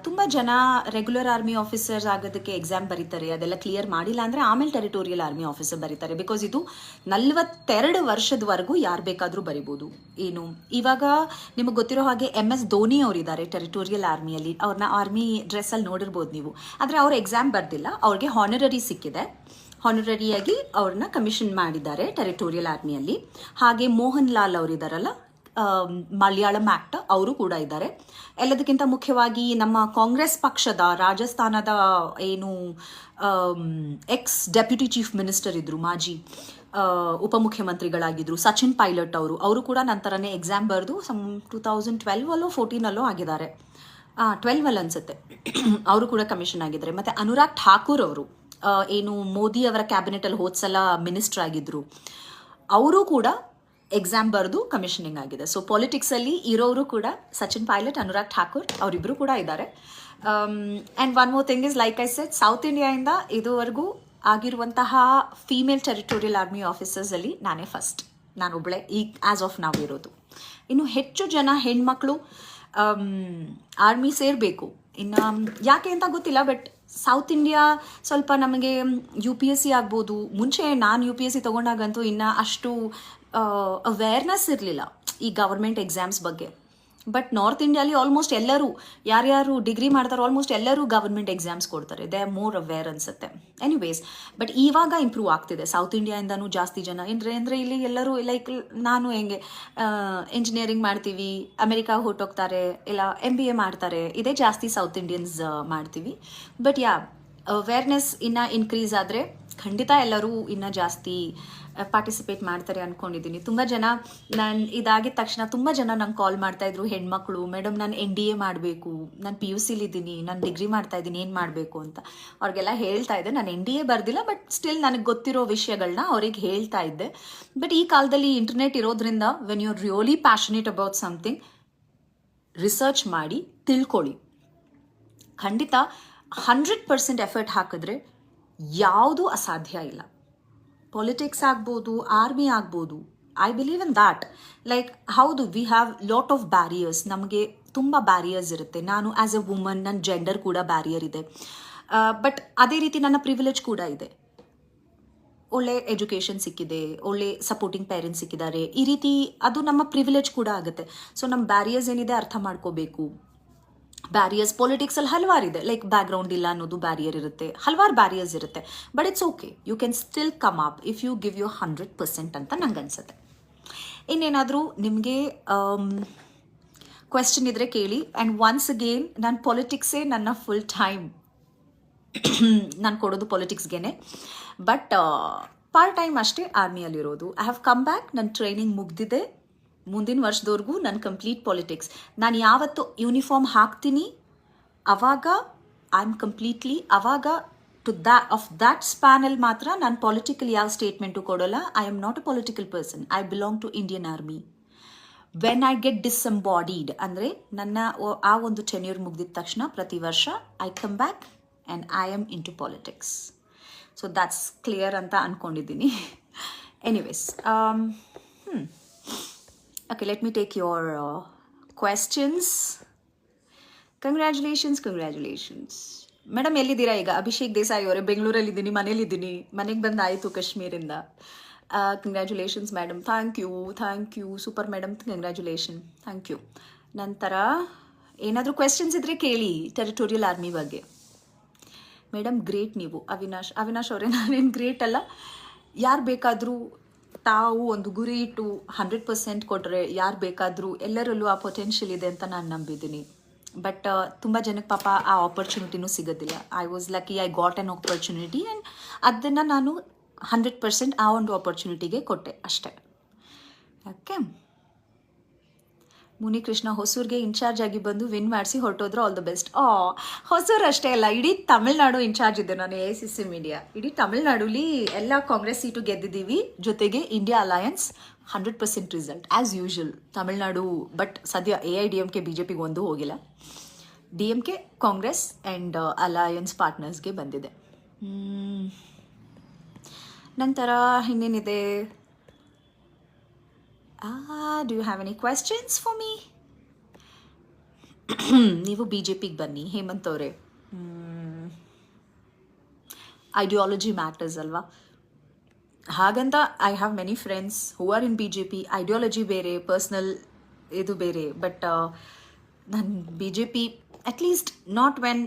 ತುಂಬ ಜನ ರೆಗ್ಯುಲರ್ ಆರ್ಮಿ ಆಫೀಸರ್ಸ್ ಆಗೋದಕ್ಕೆ ಎಕ್ಸಾಮ್ ಬರೀತಾರೆ, ಅದೆಲ್ಲ ಕ್ಲಿಯರ್ ಮಾಡಿಲ್ಲ ಅಂದರೆ ಆಮೇಲೆ ಟೆರಿಟೋರಿಯಲ್ ಆರ್ಮಿ ಆಫೀಸರ್ ಬರೀತಾರೆ. ಬಿಕಾಸ್ ಇದು 42 ವರ್ಷದವರೆಗೂ ಯಾರು ಬೇಕಾದರೂ ಬರಿಬೋದು. ಏನು ಇವಾಗ ನಿಮಗೆ ಗೊತ್ತಿರೋ ಹಾಗೆ MS ಧೋನಿ ಅವರಿದ್ದಾರೆ ಟೆರಿಟೋರಿಯಲ್ ಆರ್ಮಿಯಲ್ಲಿ. ಅವ್ರನ್ನ ಆರ್ಮಿ ಡ್ರೆಸ್ಸಲ್ಲಿ ನೋಡಿರ್ಬೋದು ನೀವು. ಆದರೆ ಅವ್ರು ಎಕ್ಸಾಮ್ ಬರ್ದಿಲ್ಲ, ಅವ್ರಿಗೆ ಹಾನರರಿ ಸಿಕ್ಕಿದೆ. ಹಾನರರಿಯಾಗಿ ಅವ್ರನ್ನ ಕಮಿಷನ್ ಮಾಡಿದ್ದಾರೆ ಟೆರಿಟೋರಿಯಲ್ ಆರ್ಮಿಯಲ್ಲಿ. ಹಾಗೆ ಮೋಹನ್ ಲಾಲ್ ಅವರಿದ್ದಾರಲ್ಲ, ಮಲಯಾಳಂ ಆ್ಯಕ್ಟರ್, ಅವರು ಕೂಡ ಇದ್ದಾರೆ. ಎಲ್ಲದಕ್ಕಿಂತ ಮುಖ್ಯವಾಗಿ ನಮ್ಮ ಕಾಂಗ್ರೆಸ್ ಪಕ್ಷದ ರಾಜಸ್ಥಾನದ ಏನು ಎಕ್ಸ್ ಡೆಪ್ಯೂಟಿ ಚೀಫ್ ಮಿನಿಸ್ಟರ್ ಇದ್ದರು, ಮಾಜಿ ಉಪಮುಖ್ಯಮಂತ್ರಿಗಳಾಗಿದ್ದರು, ಸಚಿನ್ ಪೈಲಟ್ ಅವರು ಕೂಡ ನಂತರನೇ ಎಕ್ಸಾಮ್ ಬರೆದು 2012 14 ಆಗಿದ್ದಾರೆ. 12 ಅನ್ಸುತ್ತೆ. ಅವರು ಕೂಡ ಕಮಿಷನ್ ಆಗಿದ್ದಾರೆ. ಮತ್ತು ಅನುರಾಗ್ ಠಾಕೂರ್ ಅವರು ಏನು ಮೋದಿ ಅವರ ಕ್ಯಾಬಿನೆಟಲ್ಲಿ ಹೋದ್ಸಲ ಮಿನಿಸ್ಟರ್ ಆಗಿದ್ದರು, ಅವರು ಕೂಡ ಎಕ್ಸಾಮ್ ಬರೆದು ಕಮಿಷನಿಂಗ್ ಆಗಿದೆ. ಸೊ ಪಾಲಿಟಿಕ್ಸಲ್ಲಿ ಇರೋರು ಕೂಡ ಸಚಿನ್ ಪೈಲಟ್, ಅನುರಾಗ್ ಠಾಕೂರ್ ಅವರಿಬ್ಬರು ಕೂಡ ಇದ್ದಾರೆ. And one more thing is, like I said, south ಇಂಡಿಯಾಯಿಂದ ಇದುವರೆಗೂ ಆಗಿರುವಂತಹ ಫೀಮೇಲ್ ಟೆರಿಟೋರಿಯಲ್ ಆರ್ಮಿ ಆಫೀಸರ್ಸಲ್ಲಿ ನಾನೇ ಫಸ್ಟ್. ನಾನೊಬ್ಬಳೆ ಈಗ ಆ್ಯಸ್ ಆಫ್ ನಾವು ಇರೋದು. ಇನ್ನು ಹೆಚ್ಚು ಜನ ಹೆಣ್ಮಕ್ಳು ಆರ್ಮಿ ಸೇರಬೇಕು. ಇನ್ನು ಯಾಕೆ ಅಂತ ಗೊತ್ತಿಲ್ಲ, ಬಟ್ ಸೌತ್ ಇಂಡಿಯಾ ಸ್ವಲ್ಪ ನಮಗೆ UPSC ಆಗ್ಬೋದು. ಮುಂಚೆ ನಾನು UPSC ತೊಗೊಂಡಾಗಂತೂ ಇನ್ನು ಅಷ್ಟು ಅವೇರ್ನೆಸ್ ಇರಲಿಲ್ಲ ಈ ಗವರ್ಮೆಂಟ್ ಎಕ್ಸಾಮ್ಸ್ ಬಗ್ಗೆ. ಬಟ್ ನಾರ್ತ್ ಇಂಡಿಯಾಲಿ ಆಲ್ಮೋಸ್ಟ್ ಎಲ್ಲರೂ, ಯಾರ್ಯಾರು ಡಿಗ್ರಿ ಮಾಡ್ತಾರೋ ಆಲ್ಮೋಸ್ಟ್ ಎಲ್ಲರೂ ಗವರ್ಮೆಂಟ್ ಎಕ್ಸಾಮ್ಸ್ ಕೊಡ್ತಾರೆ. ದೇ ಆರ್ ಮೋರ್ ಅವೇರ್ ಅನ್ಸುತ್ತೆ. ಎನಿವೇಸ್, ಬಟ್ ಇವಾಗ ಇಂಪ್ರೂವ್ ಆಗ್ತಿದೆ. ಸೌತ್ ಇಂಡಿಯಾಯಿಂದನೂ ಜಾಸ್ತಿ ಜನ ಅಂದರೆ ಇಲ್ಲಿ ಎಲ್ಲರೂ ಲೈಕ್ ನಾನು ಹೆಂಗೆ ಇಂಜಿನಿಯರಿಂಗ್ ಮಾಡ್ತೀವಿ, ಅಮೆರಿಕಾಗೆ ಹೊರಟೋಗ್ತಾರೆ, ಇಲ್ಲ MBA ಮಾಡ್ತಾರೆ. ಇದೇ ಜಾಸ್ತಿ ಸೌತ್ ಇಂಡಿಯನ್ಸ್ ಮಾಡ್ತೀವಿ. ಬಟ್ ಅವೇರ್ನೆಸ್ ಇನ್ನೂ ಇನ್ಕ್ರೀಸ್ ಆದರೆ ಖಂಡಿತ ಎಲ್ಲರೂ ಇನ್ನೂ ಜಾಸ್ತಿ ಪಾರ್ಟಿಸಿಪೇಟ್ ಮಾಡ್ತಾರೆ ಅಂದ್ಕೊಂಡಿದ್ದೀನಿ. ತುಂಬ ಜನ ನಾನು ಇದಾಗಿದ ತಕ್ಷಣ ತುಂಬ ಜನ ನಂಗೆ ಕಾಲ್ ಮಾಡ್ತಾಯಿದ್ರು, ಹೆಣ್ಮಕ್ಳು, ಮೇಡಮ್ ನಾನು NDA ಮಾಡಬೇಕು, ನಾನು PUCಲಿದ್ದೀನಿ, ನಾನು ಡಿಗ್ರಿ ಮಾಡ್ತಾಯಿದ್ದೀನಿ, ಏನು ಮಾಡಬೇಕು ಅಂತ. ಅವ್ರಿಗೆಲ್ಲ ಹೇಳ್ತಾ ಇದ್ದೆ. ನಾನು NDA ಬರ್ದಿಲ್ಲ, ಬಟ್ ಸ್ಟಿಲ್ ನನಗೆ ಗೊತ್ತಿರೋ ವಿಷಯಗಳನ್ನ ಅವ್ರಿಗೆ ಹೇಳ್ತಾ ಇದ್ದೆ. ಬಟ್ ಈ ಕಾಲದಲ್ಲಿ ಇಂಟರ್ನೆಟ್ ಇರೋದ್ರಿಂದ when you are really passionate about something, research ಮಾಡಿ ತಿಳ್ಕೊಳ್ಳಿ. ಖಂಡಿತ 100% ಎಫರ್ಟ್ ಹಾಕಿದ್ರೆ ಯಾವುದೂ ಅಸಾಧ್ಯ ಇಲ್ಲ. ಪಾಲಿಟಿಕ್ಸ್ ಆಗ್ಬೋದು, ಆರ್ಮಿ ಆಗ್ಬೋದು. I believe in that. Like ಹೌದು, we have lot of barriers. ನಮಗೆ ತುಂಬ ಬ್ಯಾರಿಯರ್ಸ್ ಇರುತ್ತೆ. ನಾನು ಆ್ಯಸ್ ಎ ವುಮನ್, ನನ್ನ ಜೆಂಡರ್ ಕೂಡ ಬ್ಯಾರಿಯರ್ ಇದೆ. ಬಟ್ ಅದೇ ರೀತಿ ನನ್ನ ಪ್ರಿವಿಲೇಜ್ ಕೂಡ ಇದೆ. ಒಳ್ಳೆ ಎಜುಕೇಷನ್ ಸಿಕ್ಕಿದೆ, ಒಳ್ಳೆ ಸಪೋರ್ಟಿಂಗ್ ಪೇರೆಂಟ್ಸ್ ಸಿಕ್ಕಿದ್ದಾರೆ. ಈ ರೀತಿ ಅದು ನಮ್ಮ ಪ್ರಿವಿಲೇಜ್ ಕೂಡ ಆಗುತ್ತೆ. ಸೊ ನಮ್ಮ ಬ್ಯಾರಿಯರ್ಸ್ ಏನಿದೆ ಅರ್ಥ ಮಾಡ್ಕೋಬೇಕು. ಬ್ಯಾರಿಯರ್ಸ್ ಪಾಲಿಟಿಕ್ಸಲ್ಲಿ ಹಲವಾರಿದೆ. ಲೈಕ್ ಬ್ಯಾಕ್ಗ್ರೌಂಡ್ ಇಲ್ಲ ಅನ್ನೋದು ಬ್ಯಾರಿಯರ್ ಇರುತ್ತೆ, ಹಲವಾರು ಬ್ಯಾರಿಯರ್ಸ್ ಇರುತ್ತೆ. But it's okay, you can still come up if you give you 100% ಅಂತ ನಂಗೆ ಅನ್ಸುತ್ತೆ. ಇನ್ನೇನಾದರೂ ನಿಮಗೆ ಕ್ವೆಶ್ಚನ್ ಇದ್ದರೆ ಕೇಳಿ. ಆ್ಯಂಡ್ ಒನ್ಸ್ ಅಗೇನ್ ನಾನು ಪೊಲಿಟಿಕ್ಸೇ ನನ್ನ ಫುಲ್ ಟೈಮ್ ನಾನು ಕೊಡೋದು ಪೊಲಿಟಿಕ್ಸ್ಗೆ. ಬಟ್ ಪಾರ್ಟ್ ಟೈಮ್ ಅಷ್ಟೇ ಆರ್ಮಿಯಲ್ಲಿರೋದು. ಐ ಹ್ಯಾವ್ ಕಮ್ ಬ್ಯಾಕ್, ನನ್ನ ಟ್ರೈನಿಂಗ್ ಮುಗ್ದಿದೆ. ಮುಂದಿನ ವರ್ಷದವರೆಗೂ ನಾನು ಕಂಪ್ಲೀಟ್ ಪಾಲಿಟಿಕ್ಸ್. ನಾನು ಯಾವತ್ತು ಯೂನಿಫಾರ್ಮ್ ಹಾಕ್ತೀನಿ ಅವಾಗ ಐ ಆಮ್ ಕಂಪ್ಲೀಟ್ಲಿ, ಅವಾಗ ಟು ದ್ಯಾಟ್ ಸ್ಪ್ಯಾನಲ್ಲಿ ಮಾತ್ರ ನಾನು ಪೊಲಿಟಿಕಲ್ ಯಾವ ಸ್ಟೇಟ್ಮೆಂಟು ಕೊಡೋಲ್ಲ. I am not a political person. I belong to Indian army. When I get disembodied ಅಂದರೆ ನನ್ನ ಆ ಒಂದು ಟೆನ್ಯೂರ್ ಮುಗಿದಿದ ತಕ್ಷಣ ಪ್ರತಿ ವರ್ಷ I come back and I am into politics. So that's clear ಅಂತ ಅಂದ್ಕೊಂಡಿದ್ದೀನಿ. Anyways, okay, let me take your questions. Congratulations. Madam ಎಲ್ಲಿದ್ದೀರಾ ಈಗ? ಅಭಿಷೇಕ್ ದೇಸಾಯಿ ಅವರೇ, ಬೆಂಗಳೂರಲ್ಲಿದ್ದೀನಿ, ಮನೇಲಿದ್ದೀನಿ, ಮನೆಗೆ ಬಂದಾಯಿತು ಕಾಶ್ಮೀರಿಂದ. Congratulations madam. Thank you. Super madam, congratulation. Thank you. ನಂತರ ಏನಾದರೂ ಕ್ವೆಶ್ಚನ್ಸ್ ಇದ್ದರೆ ಕೇಳಿ ಟೆರಿಟೋರಿಯಲ್ ಆರ್ಮಿ ಬಗ್ಗೆ. ಮೇಡಮ್ ಗ್ರೇಟ್ ನೀವು. ಅವಿನಾಶ್ ಅವರೇ, ನಾನೇನು ಗ್ರೇಟ್ ಅಲ್ಲ. ಯಾರು ಬೇಕಾದರೂ ತಾವು ಒಂದು ಗುರಿ ಇಟ್ಟು 100% ಕೊಟ್ಟರೆ ಯಾರು ಬೇಕಾದರೂ ಎಲ್ಲರಲ್ಲೂ ಆ ಪೊಟೆನ್ಷಿಯಲ್ ಇದೆ ಅಂತ ನಾನು ನಂಬಿದ್ದೀನಿ. ಬಟ್ ತುಂಬ ಜನಕ್ಕೆ ಪಾಪ ಆ ಆಪರ್ಚುನಿಟಿನೂ ಸಿಗೋದಿಲ್ಲ. I was lucky, I got on opportunity and ಅದನ್ನು ನಾನು 100% ಆ ಒಂದು ಆಪರ್ಚುನಿಟಿಗೆ ಕೊಟ್ಟೆ ಅಷ್ಟೇ. ಓಕೆ. ಮುನಿಕೃಷ್ಣ, ಹೊಸೂರಿಗೆ ಇನ್ಚಾರ್ಜ್ ಆಗಿ ಬಂದು ವಿನ್ ಮಾಡಿಸಿ ಹೊರಟೋದ್ರು, ಆಲ್ ದ ಬೆಸ್ಟ್. ಹೊಸೂರು ಅಷ್ಟೇ ಅಲ್ಲ, ಇಡೀ ತಮಿಳ್ನಾಡು ಇನ್ಚಾರ್ಜ್ ಇದ್ದೆ ನಾನು. AICC ಮೀಡಿಯಾ ಇಡೀ ತಮಿಳ್ನಾಡುಲಿ ಎಲ್ಲ ಕಾಂಗ್ರೆಸ್ ಸೀಟು ಗೆದ್ದಿದ್ದೀವಿ. ಜೊತೆಗೆ India alliance 100% result as usual. Tamil Nadu but ಸದ್ಯ AIDMK BJPಗೆ ಒಂದು ಹೋಗಿಲ್ಲ. DMK ಕಾಂಗ್ರೆಸ್ ಆ್ಯಂಡ್ ಅಲಯನ್ಸ್ ಪಾರ್ಟ್ನರ್ಸ್ಗೆ ಬಂದಿದೆ. ನಂತರ ಇನ್ನೇನಿದೆ? Do you have any questions for me? ನೀವು BJPಗೆ ಬನ್ನಿ ಹೇಮಂತ್ ಅವರೇ. ಐಡಿಯಾಲಜಿ ಮ್ಯಾಟರ್ಸ್ ಅಲ್ವಾ? ಹಾಗಂತ I have many friends who are in BJP. Ideology ಬೇರೆ, ಪರ್ಸ್ನಲ್ ಇದು ಬೇರೆ. ಬಟ್ ನಾನು BJP at least not when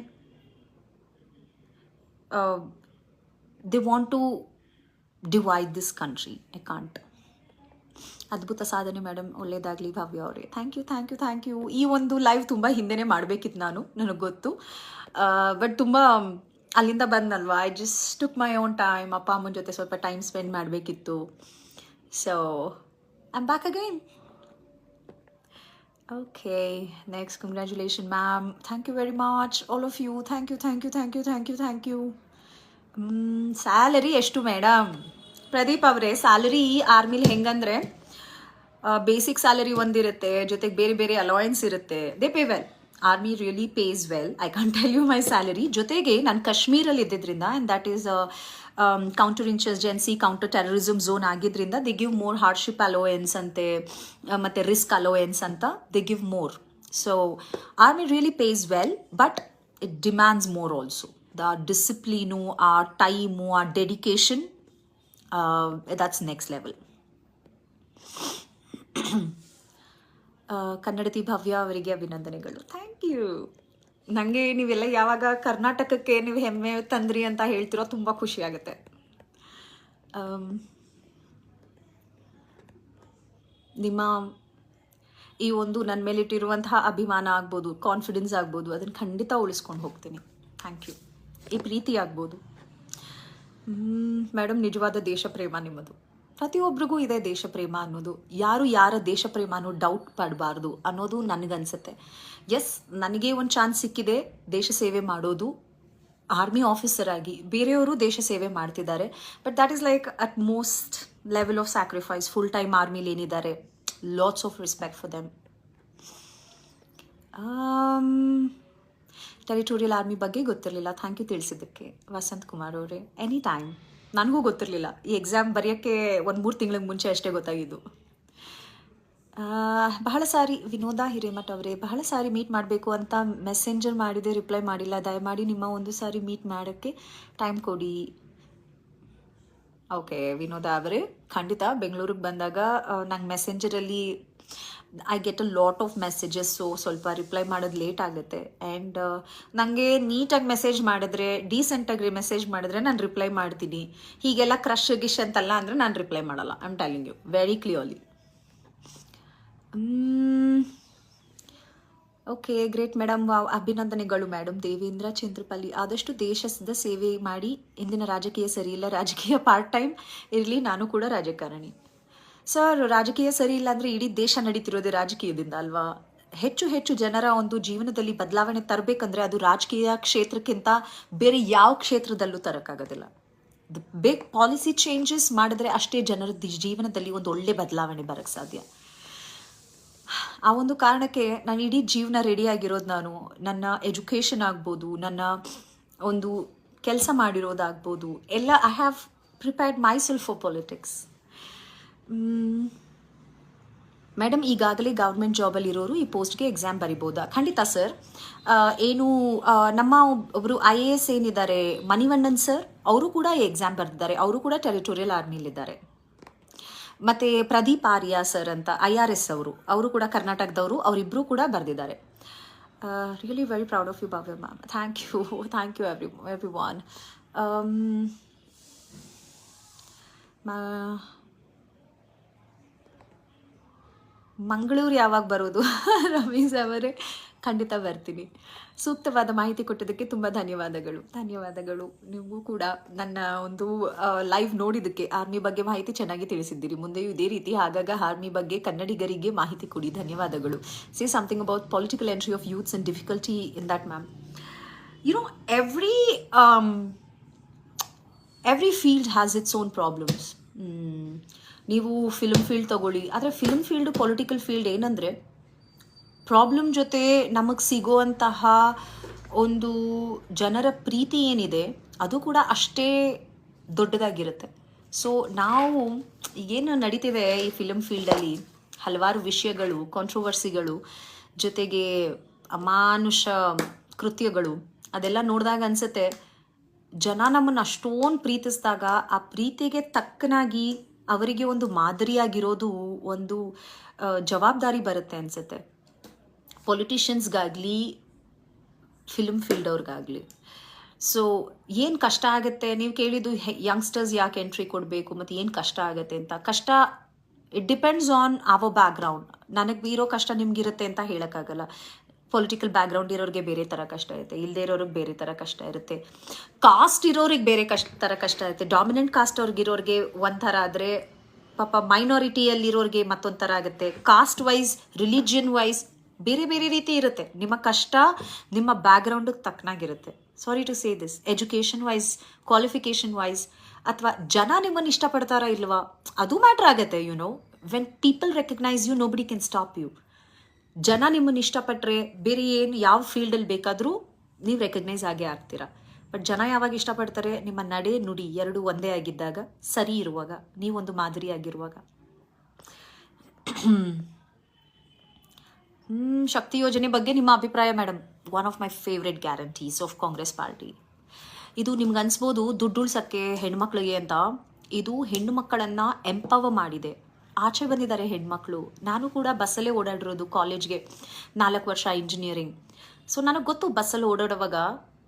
they want to divide this country. I can't. ಅದ್ಭುತ ಸಾಧನೆ ಮೇಡಮ್, ಒಳ್ಳೇದಾಗಲಿ ಭವ್ಯ ಅವರೇ. Thank you. ಈ ಒಂದು ಲೈವ್ ತುಂಬ ಹಿಂದೆನೇ ಮಾಡಬೇಕಿತ್ತು ನನಗೆ ಗೊತ್ತು. ಬಟ್ ತುಂಬ ಅಲ್ಲಿಂದ ಬಂದಲ್ವಾ, I just took my own time. ಅಪ್ಪ ಅಮ್ಮನ ಜೊತೆ ಸ್ವಲ್ಪ ಟೈಮ್ ಸ್ಪೆಂಡ್ ಮಾಡಬೇಕಿತ್ತು. So I am back again. Okay, next congratulation ma'am. Thank you very much all of you. Thank you. Salary ಎಷ್ಟು ಮೇಡಮ್? ಪ್ರದೀಪ್ ಅವರೇ, ಸ್ಯಾಲರಿ ಆರ್ಮಿಲಿ ಹೆಂಗಂದರೆ ಬೇಸಿಕ್ ಸ್ಯಾಲರಿ ಒಂದಿರುತ್ತೆ, ಜೊತೆಗೆ ಬೇರೆ ಬೇರೆ ಅಲಾಯನ್ಸ್ ಇರುತ್ತೆ. They pay well. Army really pays well. I can't tell you my salary. ಜೊತೆಗೆ ನಾನು ಕಾಶ್ಮೀರಲ್ಲಿ ಇದ್ದಿದ್ದರಿಂದ and that is counter insurgency, counter terrorism zone ಆಗಿದ್ದರಿಂದ they give more hardship allowance ಅಂತೆ, ಮತ್ತು ರಿಸ್ಕ್ ಅಲೋಯನ್ಸ್ ಅಂತ they give more. So army really pays well, but it demands more also. The discipline, ಆ time, ಆ dedication, that's next level. ಕನ್ನಡತಿ ಭವ್ಯ ಅವರಿಗೆ ಅಭಿನಂದನೆಗಳು. Thank you. ನನಗೆ ನೀವೆಲ್ಲ ಯಾವಾಗ ಕರ್ನಾಟಕಕ್ಕೆ ನೀವು ಹೆಮ್ಮೆ ತಂದ್ರಿ ಅಂತ ಹೇಳ್ತಿರೋ ತುಂಬ ಖುಷಿ ಆಗುತ್ತೆ. ನಿಮ್ಮ ಈ ಒಂದು ನನ್ನ ಮೇಲಿಟ್ಟಿರುವಂತಹ ಅಭಿಮಾನ ಆಗ್ಬೋದು, ಕಾನ್ಫಿಡೆನ್ಸ್ ಆಗ್ಬೋದು, ಅದನ್ನು ಖಂಡಿತ ಉಳಿಸ್ಕೊಂಡು ಹೋಗ್ತೀನಿ. Thank you. ಈ ಪ್ರೀತಿ ಆಗ್ಬೋದು. ಮೇಡಮ್, ನಿಜವಾದ ದೇಶ ಪ್ರೇಮ ನಿಮ್ಮದು. ಪ್ರತಿಯೊಬ್ಬರಿಗೂ ಇದೆ ದೇಶ ಪ್ರೇಮ ಅನ್ನೋದು. ಯಾರ ದೇಶ ಪ್ರೇಮನೂ ಡೌಟ್ ಪಡಬಾರ್ದು ಅನ್ನೋದು ನನಗನ್ಸುತ್ತೆ. ಎಸ್, ನನಗೆ ಒಂದು ಚಾನ್ಸ್ ಸಿಕ್ಕಿದೆ ದೇಶ ಸೇವೆ ಮಾಡೋದು ಆರ್ಮಿ ಆಫೀಸರ್ ಆಗಿ. ಬೇರೆಯವರು ದೇಶ ಸೇವೆ ಮಾಡ್ತಿದ್ದಾರೆ, but that is like at most level of sacrifice. Full time ಆರ್ಮಿಲಿ ಏನಿದ್ದಾರೆ, lots of respect for them. Territorial army ಬಗ್ಗೆ ಗೊತ್ತಿರಲಿಲ್ಲ. ಥ್ಯಾಂಕ್ ಯು ತಿಳಿಸಿದ್ದಕ್ಕೆ ವಸಂತ್ ಕುಮಾರ್ ಅವರೇ. Any time. ನನಗೂ ಗೊತ್ತಿರಲಿಲ್ಲ. ಈ ಎಕ್ಸಾಮ್ ಬರೆಯೋಕ್ಕೆ 1-3 ತಿಂಗಳಿಗೆ ಮುಂಚೆ ಅಷ್ಟೇ ಗೊತ್ತಾಗಿದ್ದು. ಬಹಳ ಸಾರಿ ವಿನೋದ ಹಿರೇಮಠ್ ಅವರೇ, ಬಹಳ ಸಾರಿ ಮೀಟ್ ಮಾಡಬೇಕು ಅಂತ ಮೆಸೆಂಜರ್ ಮಾಡಿದೆ, ರಿಪ್ಲೈ ಮಾಡಿಲ್ಲ. ದಯಮಾಡಿ ನಿಮ್ಮ ಒಂದು ಸಾರಿ ಮೀಟ್ ಮಾಡೋಕ್ಕೆ ಟೈಮ್ ಕೊಡಿ. ಓಕೆ ವಿನೋದ ಅವರೇ, ಖಂಡಿತ ಬೆಂಗಳೂರಿಗೆ ಬಂದಾಗ ನಂಗೆ ಮೆಸೆಂಜರಲ್ಲಿ I get a lot of messages. So ಸ್ವಲ್ಪ ರಿಪ್ಲೈ ಮಾಡೋದು ಲೇಟ್ ಆಗುತ್ತೆ. ಆ್ಯಂಡ್ ನನಗೆ ನೀಟಾಗಿ ಮೆಸೇಜ್ ಮಾಡಿದ್ರೆ, ಡೀಸೆಂಟಾಗಿ ಮೆಸೇಜ್ ಮಾಡಿದ್ರೆ ನಾನು ರಿಪ್ಲೈ ಮಾಡ್ತೀನಿ. ಹೀಗೆಲ್ಲ ಕ್ರಶ್ ಗಿಶ್ ಅಂತಲ್ಲ ಅಂದರೆ ನಾನು ರಿಪ್ಲೈ ಮಾಡಲ್ಲ. I am telling you very clearly. Okay, great madam. Wow, ಅಭಿನಂದನೆಗಳು ಮೇಡಮ್. ದೇವೇಂದ್ರ ಚಂದ್ರಪಲ್ಲಿ. ಆದಷ್ಟು ದೇಶದ ಸೇವೆ ಮಾಡಿ. ಇಂದಿನ ರಾಜಕೀಯ ಸರಿ ಇಲ್ಲ, ರಾಜಕೀಯ ಪಾರ್ಟ್ ಟೈಮ್ ಇರಲಿ, ನಾನು ಕೂಡ ರಾಜಕಾರಣಿ. ಸರ್, ರಾಜಕೀಯ ಸರಿ ಇಲ್ಲ ಅಂದರೆ ಇಡೀ ದೇಶ ನಡೀತಿರೋದೇ ರಾಜಕೀಯದಿಂದ ಅಲ್ವಾ? ಹೆಚ್ಚು ಹೆಚ್ಚು ಜನರ ಒಂದು ಜೀವನದಲ್ಲಿ ಬದಲಾವಣೆ ತರಬೇಕಂದ್ರೆ ಅದು ರಾಜಕೀಯ ಕ್ಷೇತ್ರಕ್ಕಿಂತ ಬೇರೆ ಯಾವ ಕ್ಷೇತ್ರದಲ್ಲೂ ತರೋಕ್ಕಾಗೋದಿಲ್ಲ. ಬಿಗ್ ಪಾಲಿಸಿ ಚೇಂಜಸ್ ಮಾಡಿದ್ರೆ ಅಷ್ಟೇ ಜನರ ಜೀವನದಲ್ಲಿ ಒಂದು ಒಳ್ಳೆ ಬದಲಾವಣೆ ಬರೋಕ್ಕೆ ಸಾಧ್ಯ. ಆ ಒಂದು ಕಾರಣಕ್ಕೆ ನಾನು ಇಡೀ ಜೀವನ ರೆಡಿಯಾಗಿರೋದು, ನಾನು ನನ್ನ ಎಜುಕೇಷನ್ ಆಗ್ಬೋದು, ನನ್ನ ಒಂದು ಕೆಲಸ ಮಾಡಿರೋದಾಗ್ಬೋದು, ಎಲ್ಲ I have prepared my self for politics. Madam, ಈಗಾಗಲೇ ಗೌರ್ಮೆಂಟ್ ಜಾಬಲ್ಲಿ ಇರೋರು ಈ ಪೋಸ್ಟ್ಗೆ ಎಕ್ಸಾಮ್ ಬರಿಬೋದಾ? ಖಂಡಿತ ಸರ್. ಏನು ನಮ್ಮ ಒಬ್ಬರು IAS ಏನಿದ್ದಾರೆ ಮಣಿವಣ್ಣನ್ ಸರ್, ಅವರು ಕೂಡ ಈ ಎಕ್ಸಾಮ್ ಬರೆದಿದ್ದಾರೆ. ಅವರು ಕೂಡ ಟೆರಿಟೋರಿಯಲ್ ಆರ್ಮಿಲಿದ್ದಾರೆ. ಮತ್ತು ಪ್ರದೀಪ್ ಆರ್ಯ ಸರ್ ಅಂತ IRS ಅವರು ಕೂಡ ಕರ್ನಾಟಕದವರು, ಅವರಿಬ್ಬರು ಕೂಡ ಬರೆದಿದ್ದಾರೆ. Really very proud of you Bhavya ma'am. Thank you everyone. Mangaluru ಯಾವಾಗ ಬರೋದು? ರಮೇಶ್ ಅವರೇ, ಖಂಡಿತ ಬರ್ತೀನಿ. ಸೂಕ್ತವಾದ ಮಾಹಿತಿ ಕೊಟ್ಟಿದ್ದಕ್ಕೆ ತುಂಬ ಧನ್ಯವಾದಗಳು. ನೀವು ಕೂಡ ನನ್ನ ಒಂದು ಲೈವ್ ನೋಡಿದ್ದಕ್ಕೆ, ಆರ್ಮಿ ಬಗ್ಗೆ ಮಾಹಿತಿ ಚೆನ್ನಾಗಿ ತಿಳಿಸಿದ್ದೀರಿ. ಮುಂದೆಯೂ ಇದೇ ರೀತಿ ಆಗಾಗ ಆರ್ಮಿ ಬಗ್ಗೆ ಕನ್ನಡಿಗರಿಗೆ ಮಾಹಿತಿ ಕೊಡಿ. ಧನ್ಯವಾದಗಳು. Say something about political entry of youths and difficulty in that ma'am. Every field has its own problems. ನೀವು ಫಿಲ್ಮ್ ಫೀಲ್ಡ್ ತಗೊಳ್ಳಿ, ಆದರೆ ಫಿಲ್ಮ್ ಫೀಲ್ಡು ಪೊಲಿಟಿಕಲ್ ಫೀಲ್ಡ್ ಏನಂದರೆ ಪ್ರಾಬ್ಲಮ್ ಜೊತೆ ನಮಗೆ ಸಿಗುವಂತಹ ಒಂದು ಜನರ ಪ್ರೀತಿ ಏನಿದೆ ಅದು ಕೂಡ ಅಷ್ಟೇ ದೊಡ್ಡದಾಗಿರುತ್ತೆ. ಸೊ ನಾವು ಏನು ನಡೀತಿದೆ ಈ ಫಿಲ್ಮ್ ಫೀಲ್ಡಲ್ಲಿ, ಹಲವಾರು ವಿಷಯಗಳು, ಕಾಂಟ್ರವರ್ಸಿಗಳು, ಜೊತೆಗೆ ಅಮಾನುಷ ಕೃತ್ಯಗಳು, ಅದೆಲ್ಲ ನೋಡಿದಾಗ ಅನಿಸುತ್ತೆ ಜನ ನಮ್ಮನ್ನು ಅಷ್ಟೊಂದು ಪ್ರೀತಿಸಿದಾಗ ಆ ಪ್ರೀತಿಗೆ ತಕ್ಕನಾಗಿ ಅವರಿಗೆ ಒಂದು ಮಾದರಿಯಾಗಿರೋದು ಒಂದು ಜವಾಬ್ದಾರಿ ಬರುತ್ತೆ ಅನಿಸುತ್ತೆ. ಪೊಲಿಟಿಷಿಯನ್ಸ್ಗಾಗಲಿ ಫಿಲ್ಮ್ ಫೀಲ್ಡ್ ಅವ್ರಿಗಾಗಲಿ. ಸೊ ಏನು ಕಷ್ಟ ಆಗುತ್ತೆ, ನೀವು ಕೇಳಿದ್ದು ಯಂಗ್ಸ್ಟರ್ಸ್ ಯಾಕೆ ಎಂಟ್ರಿ ಕೊಡಬೇಕು ಮತ್ತು ಏನು ಕಷ್ಟ ಆಗುತ್ತೆ ಅಂತ. ಕಷ್ಟ it depends on our background. ನನಗೆ ಇರೋ ಕಷ್ಟ ನಿಮಗಿರುತ್ತೆ ಅಂತ ಹೇಳೋಕ್ಕಾಗಲ್ಲ. ಪೊಲಿಟಿಕಲ್ ಬ್ಯಾಕ್ಗ್ರೌಂಡ್ ಇರೋರಿಗೆ ಬೇರೆ ಥರ ಕಷ್ಟ ಇರುತ್ತೆ, ಇಲ್ಲದೆ ಇರೋರಿಗೆ ಬೇರೆ ಥರ ಕಷ್ಟ ಇರುತ್ತೆ. ಕಾಸ್ಟ್ ಇರೋರಿಗೆ ಬೇರೆ ಥರ ಕಷ್ಟ ಇರುತ್ತೆ. ಡಾಮಿನೆಂಟ್ ಕಾಸ್ಟ್ ಅವ್ರಿಗಿರೋರಿಗೆ ಒಂಥರ ಆದರೆ ಪಾಪ ಮೈನಾರಿಟಿಯಲ್ಲಿರೋರಿಗೆ ಮತ್ತೊಂದು ಥರ ಆಗುತ್ತೆ. ಕಾಸ್ಟ್ ವೈಸ್, ರಿಲಿಜಿಯನ್ ವೈಸ್ ಬೇರೆ ಬೇರೆ ರೀತಿ ಇರುತ್ತೆ. ನಿಮ್ಮ ಕಷ್ಟ ನಿಮ್ಮ ಬ್ಯಾಕ್ಗ್ರೌಂಡಿಗೆ ತಕ್ಕನಾಗಿರುತ್ತೆ. Sorry to say this. Education wise, qualification wise, ಅಥವಾ ಜನ ನಿಮ್ಮನ್ನು ಇಷ್ಟಪಡ್ತಾರಾ ಇಲ್ವಾ ಅದು ಮ್ಯಾಟ್ರ್ ಆಗುತ್ತೆ. When people recognise you, nobody can stop you. ಜನ ನಿಮ್ಮನ್ನು ಇಷ್ಟಪಟ್ಟರೆ ಬೇರೆ ಏನು ಯಾವ ಫೀಲ್ಡಲ್ಲಿ ಬೇಕಾದರೂ ನೀವು ರೆಕಗ್ನೈಸ್ ಆಗೇ ಆಗ್ತೀರಾ. ಬಟ್ ಜನ ಯಾವಾಗ ಇಷ್ಟಪಡ್ತಾರೆ, ನಿಮ್ಮ ನಡೆ ನುಡಿ ಎರಡು ಒಂದೇ ಆಗಿದ್ದಾಗ, ಸರಿ ಇರುವಾಗ, ನೀವೊಂದು ಮಾದರಿ ಆಗಿರುವಾಗ. ಶಕ್ತಿ ಯೋಜನೆ ಬಗ್ಗೆ ನಿಮ್ಮ ಅಭಿಪ್ರಾಯ madam? One of my favourite guarantees of Congress party. ಇದು ನಿಮ್ಗೆ ಅನ್ಸ್ಬೋದು ದುಡ್ಡು ಉಳ್ಸೋಕ್ಕೆ ಹೆಣ್ಮಕ್ಳಿಗೆ ಅಂತ. ಇದು ಹೆಣ್ಣು ಮಕ್ಕಳನ್ನು ಎಂಪವರ್ ಮಾಡಿದೆ. ಆಚೆ ಬಂದಿದ್ದಾರೆ ಹೆಣ್ಮಕ್ಳು. ನಾನು ಕೂಡ ಬಸ್ಸಲ್ಲೇ ಓಡಾಡಿರೋದು ಕಾಲೇಜ್ಗೆ 4 ವರ್ಷ ಇಂಜಿನಿಯರಿಂಗ್. ಸೊ ನನಗೆ ಗೊತ್ತು, ಬಸ್ಸಲ್ಲಿ ಓಡಾಡುವಾಗ